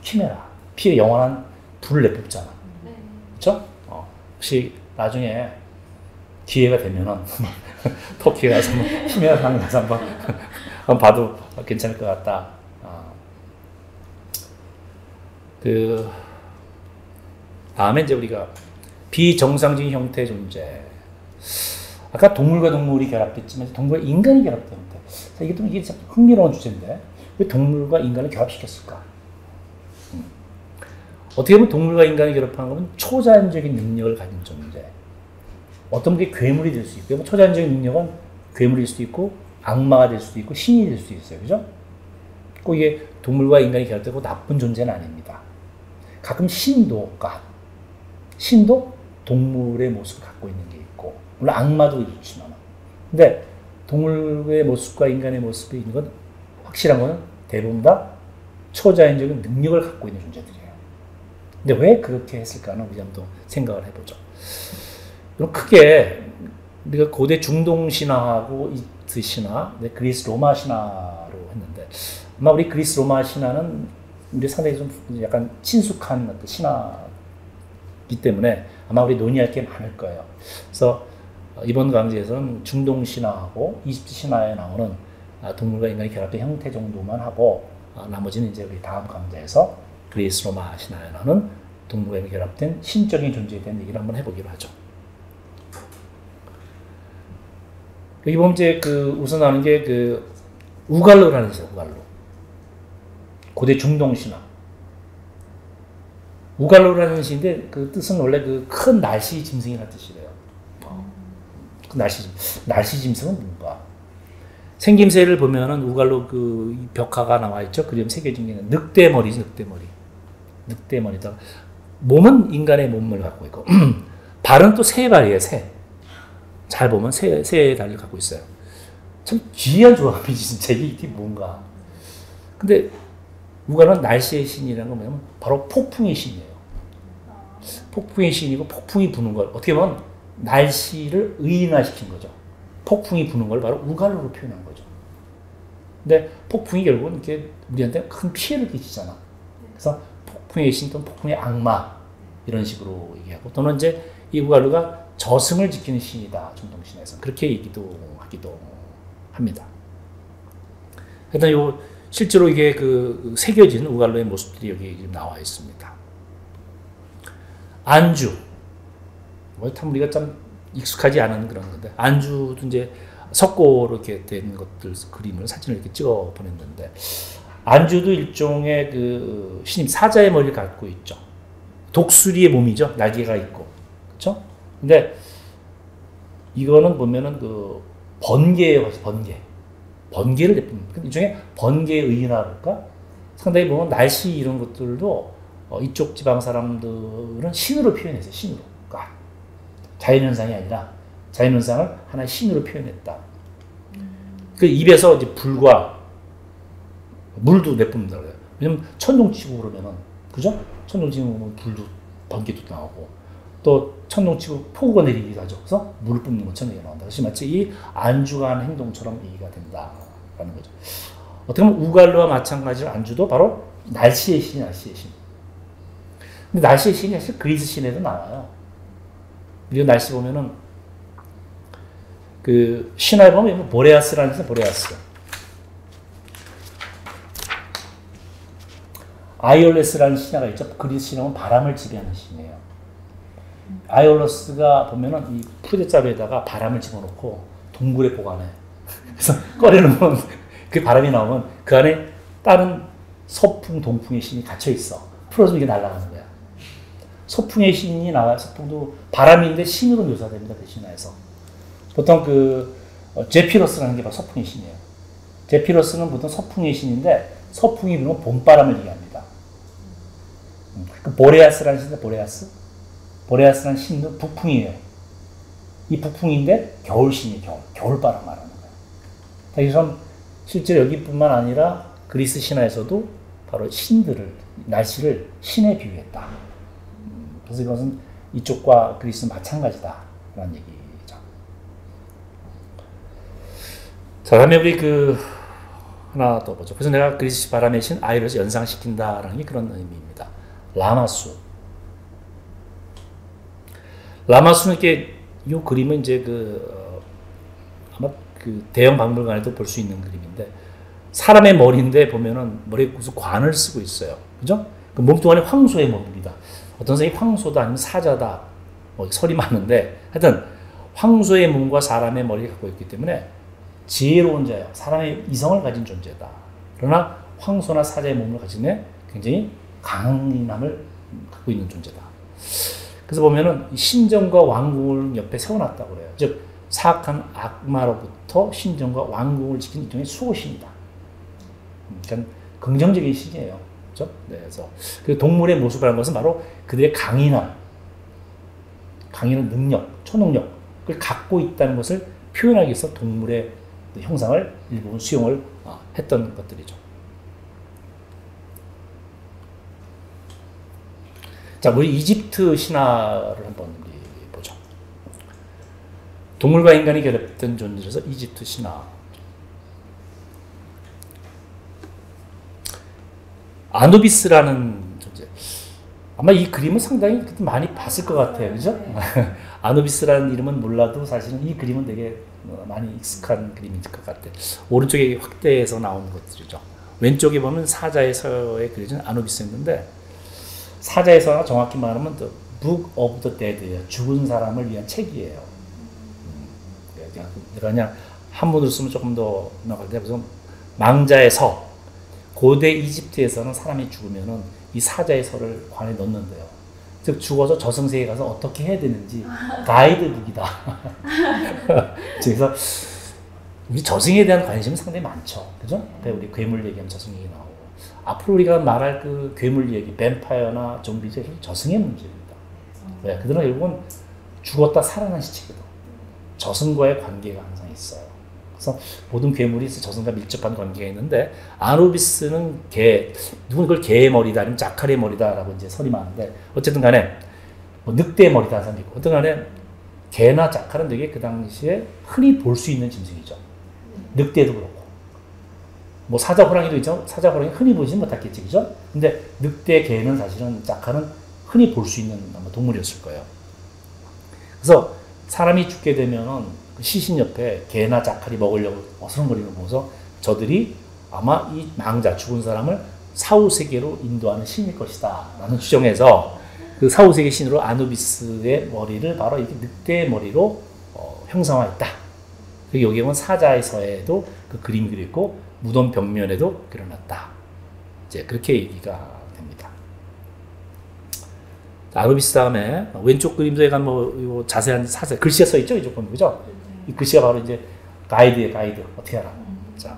Speaker 1: 키메라. 피에 영원한 불을 내뿜잖아. 그렇죠? 혹시 나중에 기회가 되면은 터키에 가서 키메라 산에 가서 한번 봐도 괜찮을 것 같다. 그 다음에 이제 우리가 비정상적인 형태의 존재. 아까 동물과 동물이 결합됐지만 동물과 인간이 결합된 형태. 이게 참 흥미로운 주제인데 왜 동물과 인간을 결합시켰을까? 어떻게 보면 동물과 인간이 결합한 거는 초자연적인 능력을 가진 존재. 어떤 게 괴물이 될 수 있고요. 초자연적인 능력은 괴물일 수도 있고 악마가 될 수도 있고 신이 될 수도 있어요. 그죠? 꼭 이게 동물과 인간이 결합되고 나쁜 존재는 아닙니다. 가끔 신도 동물의 모습을 갖고 있는 게 있고, 물론 악마도 있지만. 근데 동물의 모습과 인간의 모습이 있는 건 확실한 거는 대부분 다 초자연적인 능력을 갖고 있는 존재들이에요. 근데 왜 그렇게 했을까는 우리 한번 생각을 해보죠. 그럼 크게 우리가 고대 중동 신화하고 이집트 신화, 그리스 로마 신화로 했는데, 아마 우리 그리스 로마 신화는 우리 상당히 좀 약간 친숙한 어떤 신화이기 때문에 아마 우리 논의할 게 많을 거예요. 그래서 이번 강좌에서는 중동 신화하고 이집트 신화에 나오는 동물과 인간이 결합된 형태 정도만 하고, 나머지는 이제 우리 다음 강좌에서 그리스 로마 신화에 나오는 동물과 인간이 결합된 신적인 존재에 대한 얘기를 한번 해보기로 하죠. 이번 이제 우선 하는 게 우갈로라는 뜻이에요. 우갈로. 고대 중동 신화. 우갈로라는 뜻인데 그 뜻은 원래 큰 날씨 짐승이라는 뜻이래요. 날씨 짐승은 뭔가? 생김새를 보면은 우갈로 그 벽화가 나와 있죠. 그림 새겨진 게 늑대머리지, 늑대머리다. 몸은 인간의 몸을 갖고 있고, 발은 또 새 발이에요, 새. 잘 보면 새의 다리를 갖고 있어요. 참 귀한 조합이지, 진짜. 이게 뭔가. 근데 우갈은 날씨의 신이라는 건 뭐냐면 바로 폭풍의 신이에요. 폭풍의 신이고 폭풍이 부는 걸 어떻게 보면 날씨를 의인화시킨 거죠. 폭풍이 부는 걸 바로 우갈로로 표현한 거죠. 근데 폭풍이 결국은 이렇게 우리한테 큰 피해를 끼치잖아. 그래서 폭풍의 신 또는 폭풍의 악마 이런 식으로 얘기하고 또는 이제 이 우갈로가 저승을 지키는 신이다. 중동신에서 그렇게 얘기도 하기도 합니다. 일단 요 실제로 이게 그 새겨진 우갈로의 모습들이 여기 지금 나와 있습니다. 안주. 참 우리가 참 익숙하지 않은 그런 건데, 안주도 이제 석고로 이렇게 된 것들, 그림을, 사진을 이렇게 찍어 보냈는데, 안주도 일종의 그 신임 사자의 머리를 갖고 있죠. 독수리의 몸이죠. 날개가 있고. 그쵸? 근데 이거는 보면은 그 번개예요. 번개를 내뿜는, 일종의 번개의 의인화 볼까? 상당히 보면 날씨 이런 것들도 이쪽 지방 사람들은 신으로 표현했어요. 신으로. 그러니까 자연현상이 아니라 자연현상을 하나의 신으로 표현했다. 그 입에서 이제 불과 물도 내뿜는다 그래요. 왜냐면 천둥치고 그러면은, 그죠? 천둥치고 그러면 불도, 번개도 나오고, 또 천둥치고 폭우가 내리기도 하죠. 그래서 물을 뿜는 것처럼 얘기가 나온다. 그래서 마치 이 안주가 하는 행동처럼 얘기가 된다라는 거죠. 어떻게 보면 우갈로와 마찬가지로 안주도 바로 날씨의 신이 날씨의 신. 근데 날씨의 신이 사실 그리스 신에도 나와요. 우리가 날씨 보면은 그 신화에 보면 보레아스라는 게 보레아스. 아이올레스라는 신화가 있죠. 그리스 신화는 바람을 지배하는 신이에요. 아이올레스가 보면은 이 푸대잡에다가 바람을 집어넣고 동굴에 보관해. 그래서 꺼내놓으면 그 바람이 나오면 그 안에 다른 서풍, 동풍의 신이 갇혀 있어. 풀어주면 이게 날아가는 거야. 서풍의 신이 나와, 서풍도 바람인데 신으로 묘사됩니다. 그 신화에서. 보통 그 제피러스라는 게 바로 서풍의 신이에요. 제피러스는 보통 서풍의 신인데 서풍이 부는 봄바람을 얘기합니다. 그 보레아스라는 신인데 보레아스라는 신도 북풍이에요. 이 북풍인데 겨울신이에요. 겨울바람 말하는 거예요. 그래서 실제로 여기뿐만 아니라 그리스 신화에서도 바로 신들을, 날씨를 신에 비유했다. 그래서 이것은 이쪽과 그리스는 마찬가지다라는 얘기죠. 자, 다음에 우리 그 하나 더 보죠. 그래서 내가 그리스 바람의 신 아이로스 연상시킨다라는 게 그런 의미입니다. 라마수. 라마수는 이렇게 이 그림은 이제 아마 그 대형 박물관에도 볼 수 있는 그림인데, 사람의 머리인데 보면은 머리에 무슨 관을 쓰고 있어요. 그죠? 그 몸뚱아리 황소의 몸입니다. 어떤 사람이 황소다 아니면 사자다 설이 많은데, 하여튼 황소의 몸과 사람의 머리를 갖고 있기 때문에 지혜로운 자예요. 사람의 이성을 가진 존재다. 그러나 황소나 사자의 몸을 가진 굉장히 강인함을 갖고 있는 존재다. 그래서 보면은 신정과 왕궁을 옆에 세워놨다고 그래요. 즉 사악한 악마로부터 신정과 왕궁을 지키는 일종의 수호신이다. 그러니까 긍정적인 신이에요. 그렇죠? 네, 그래서 그 동물의 모습이라는 것은 바로 그들의 강인한 능력, 초능력을 갖고 있다는 것을 표현하기 위해서 동물의 형상을 일부분 수용을 했던 것들이죠. 자, 우리 이집트 신화를 한번 보죠. 동물과 인간이 결합된 존재라서 이집트 신화. 아누비스라는 존재. 아마 이 그림은 상당히 많이 봤을 것 같아요. 그죠? 아누비스라는 이름은 몰라도 사실은 이 그림은 되게 많이 익숙한 그림일 것 같아요. 오른쪽에 확대해서 나오는 것들이죠. 왼쪽에 보면 사자의 서에 그려진 아누비스였는데, 사자의 서가 정확히 말하면 The Book of the Dead예요. 죽은 사람을 위한 책이에요. 그냥 한문으로 쓰면 조금 더 나갈 때, 무슨 망자의 서. 고대 이집트에서는 사람이 죽으면은 이 사자의 서를 관에 넣는데요. 즉 죽어서 저승세계에 가서 어떻게 해야 되는지 가이드북이다. 그래서 우리 저승에 대한 관심은 상당히 많죠. 그죠? 우리 괴물 얘기하면 저승 얘기 나오고 앞으로 우리가 말할 그 괴물 얘기, 뱀파이어나 좀비들 저승의 문제입니다. 왜? 그들은 결국은 죽었다 살아난 시체거든. 저승과의 관계가 항상 있어요. 그래서 모든 괴물이 저승과 밀접한 관계가 있는데 아누비스는 누군 그걸 개의 머리다 아니면 자칼의 머리다라고 이제 설이 많은데 어쨌든 간에 뭐 늑대의 머리다 하는 사람도 있고 어쨌든 간에 개나 자칼은 되게 그 당시에 흔히 볼 수 있는 짐승이죠. 늑대도 그렇고 뭐 사자 호랑이도 있죠. 사자 호랑이 흔히 보지는 못했겠지, 그죠? 근데 늑대, 개는 사실은 자칼은 흔히 볼 수 있는 동물이었을 거예요. 그래서 사람이 죽게 되면은 그 시신 옆에 개나 자칼이 먹으려고 어스렁거리는 거 보고서 저들이 아마 이 망자, 죽은 사람을 사후세계로 인도하는 신일 것이다 라는 추정해서 그 사후세계 신으로 아누비스의 머리를 바로 이렇게 늑대의 머리로 형상화했다. 여기 보면 사자의 서에도 그 그림이 그려있고 무덤 벽면에도 그려놨다. 이제 그렇게 얘기가 됩니다. 아누비스 다음에 왼쪽 그림도 약간 뭐 자세한 사자 글씨가 써 있죠, 이쪽 보면 그죠? 이 글씨가 바로 이제 가이드의 가이드 어떻게 하라. 자,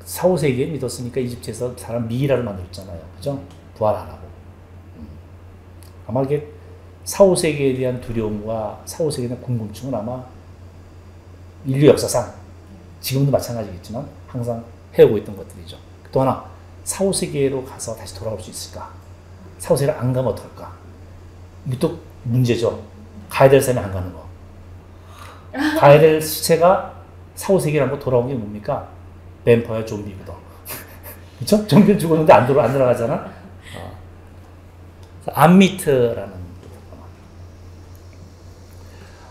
Speaker 1: 사후세계에 믿었으니까 이집트에서 사람 미이라를 만들었잖아요, 그죠? 부활하라고. 아마 이게 사후세계에 대한 두려움과 사후세계에 대한 궁금증은 아마 인류 역사상 지금도 마찬가지겠지만 항상 해오고 있던 것들이죠. 또 하나, 사후세계로 가서 다시 돌아올 수 있을까? 사후세계를 안 가면 어떨까? 이게 또 문제죠. 가야 될 사람이 안 가는 거. 가야 될 시체가 사후세계로 한번 돌아온 게 뭡니까? 뱀파이어 좀비거든. 그쵸? 좀비는 죽었는데 안 돌아가잖아? 암미트라는.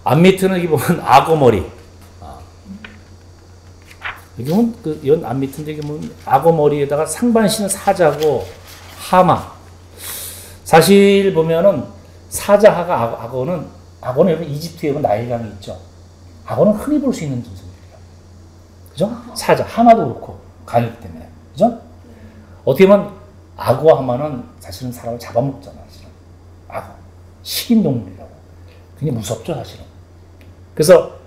Speaker 1: 암미트는 여기 보면 악어머리. 여기 보면 이건 암미트인데 여기 보면 악어머리에다가 상반신은 사자고 하마. 사실 보면은 사자하가 악어는 여러분 이집트에 보면 나일강이 있죠. 악어는 흔히 볼 수 있는 짐승들이에요. 그죠? 사자, 하마도 그렇고 강이기 때문에. 그죠? 어떻게 보면 악어와 하마는 사실은 사람을 잡아먹잖아, 사실은. 악어. 식인동물이라고. 굉장히 무섭죠, 사실은. 그래서,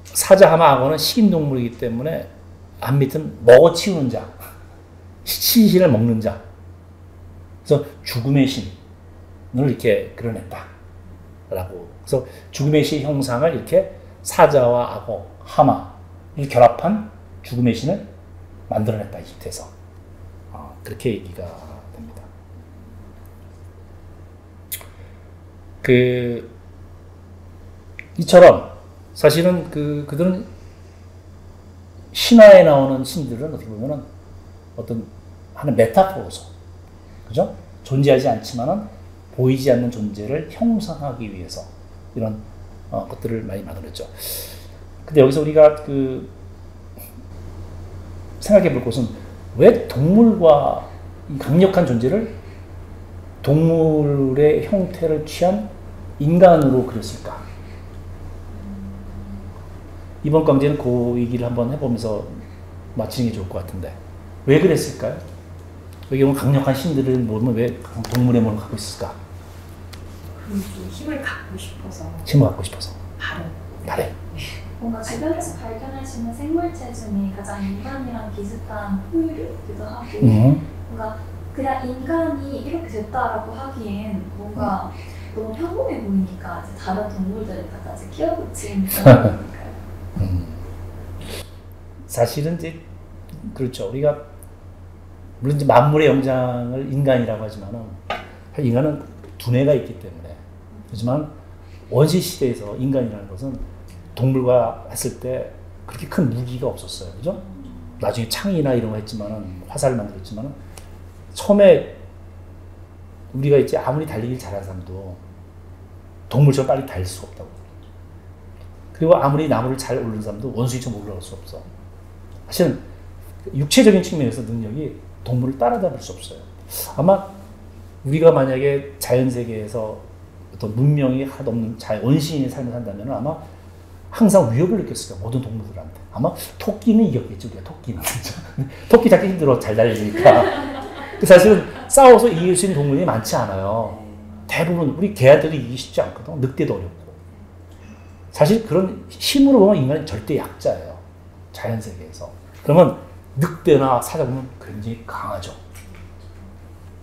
Speaker 1: 사자, 하마, 악어는 식인동물이기 때문에 암미트는 먹어치우는 자, 신신을 먹는 자. 그래서 죽음의 신을 이렇게 그려냈다. 라고. 그래서 죽음의 신 형상을 이렇게 사자와 악어, 하마를 결합한 죽음의 신을 만들어냈다, 이집트에서. 그렇게 얘기가 됩니다. 이처럼 사실은 그들은 신화에 나오는 신들은 어떻게 보면은 어떤 하는 메타포로서, 그죠? 존재하지 않지만은 보이지 않는 존재를 형상하기 위해서 이런 것들을 많이 만들었죠. 근데 여기서 우리가 생각해 볼 것은 왜 동물과 이 강력한 존재를 동물의 형태를 취한 인간으로 그렸을까? 이번 강좌는 그 얘기를 한번 해보면서 마치는 게 좋을 것 같은데 왜 그랬을까요? 여기 보면 강력한 신들을 모르면 왜 동물의 몸을 갖고 있을까?
Speaker 2: 힘을 갖고 싶어서.
Speaker 1: 힘을 갖고 싶어서.
Speaker 2: 바로.
Speaker 3: 뭔가 주변에서 발견할 수 있는 생물체 중에 가장 인간이랑 비슷한 포유류기도 하고 뭔가 그냥 인간이 이렇게 됐다라고 하기엔 뭔가 너무 평범해 보이니까 이제 다른 동물들을 갖다 끼워붙인 그런 거니까요.
Speaker 1: 사실은 이제 그렇죠. 우리가 물론 이제 만물의 영장을 인간이라고 하지만은 인간은 두뇌가 있기 때문에 하지만 원시 시대에서 인간이라는 것은 동물과 했을 때 그렇게 큰 무기가 없었어요. 그죠? 나중에 창이나 이런 거 했지만은 화살을 만들었지만은 처음에 우리가 이제 아무리 달리기를 잘하는 사람도 동물처럼 빨리 달릴 수가 없다고. 그리고 아무리 나무를 잘 오르는 사람도 원숭이처럼 올라갈 수 없어. 사실은 육체적인 측면에서 능력이 동물을 따라잡을 수 없어요. 아마 우리가 만약에 자연세계에서 어떤 문명이 하나도 없는 원시인의 삶을 산다면 아마 항상 위협을 느꼈을 거야, 모든 동물들한테. 아마 토끼는 이겼겠죠, 우리가 토끼는. 토끼 잡기 힘들어, 잘 달리니까. 사실은 싸워서 이길 수 있는 동물이 많지 않아요. 대부분 우리 개들이 이기기 쉽지 않거든. 늑대도 어렵고. 사실 그런 힘으로 보면 인간은 절대 약자예요. 자연세계에서. 그러면 늑대나 사자 보면 굉장히 강하죠.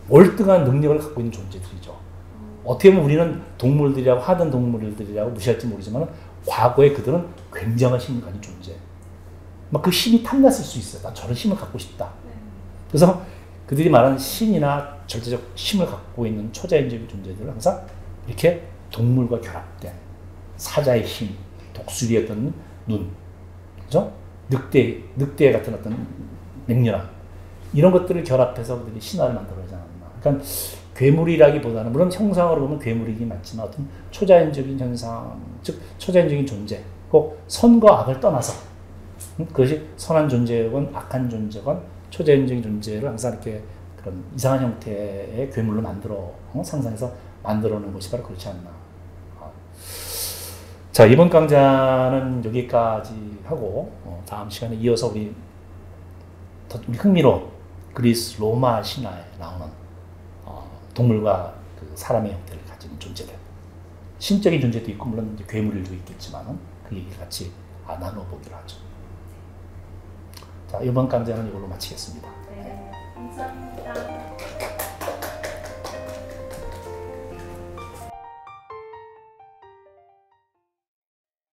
Speaker 1: 월등한 능력을 갖고 있는 존재들이죠. 어떻게 보면 우리는 동물들이라고 하던 동물들이라고 무시할지 모르지만 과거에 그들은 굉장한 힘을 가진 존재. 막 그 힘이 탐났을 수 있어요. 난 저런 힘을 갖고 싶다. 그래서 그들이 말하는 신이나 절대적 힘을 갖고 있는 초자연적인 존재들은 항상 이렇게 동물과 결합된 사자의 힘, 독수리의 어떤 눈, 그죠? 늑대 같은 어떤 맹렬함 이런 것들을 결합해서 그들이 신화를 만들어내지 않았나. 그러니까 괴물이라기보다는 물론 형상으로 보면 괴물이긴 맞지만 어떤 초자연적인 현상, 즉 초자연적인 존재, 꼭 선과 악을 떠나서 그것이 선한 존재건 악한 존재건 초자연적인 존재를 항상 이렇게 그런 이상한 형태의 괴물로 만들어 상상해서 만들어내는 것이 바로 그렇지 않나. 자, 이번 강좌는 여기까지 하고 다음 시간에 이어서 우리 흥미로운 그리스 로마 신화에 나오는 동물과 그 사람의 형태를 가진 존재들, 신적인 존재도 있고 물론 이제 괴물도 있겠지만 그 얘기를 같이 나눠보기로 하죠. 자, 이번 강좌는 이걸로 마치겠습니다.
Speaker 3: 네, 감사합니다.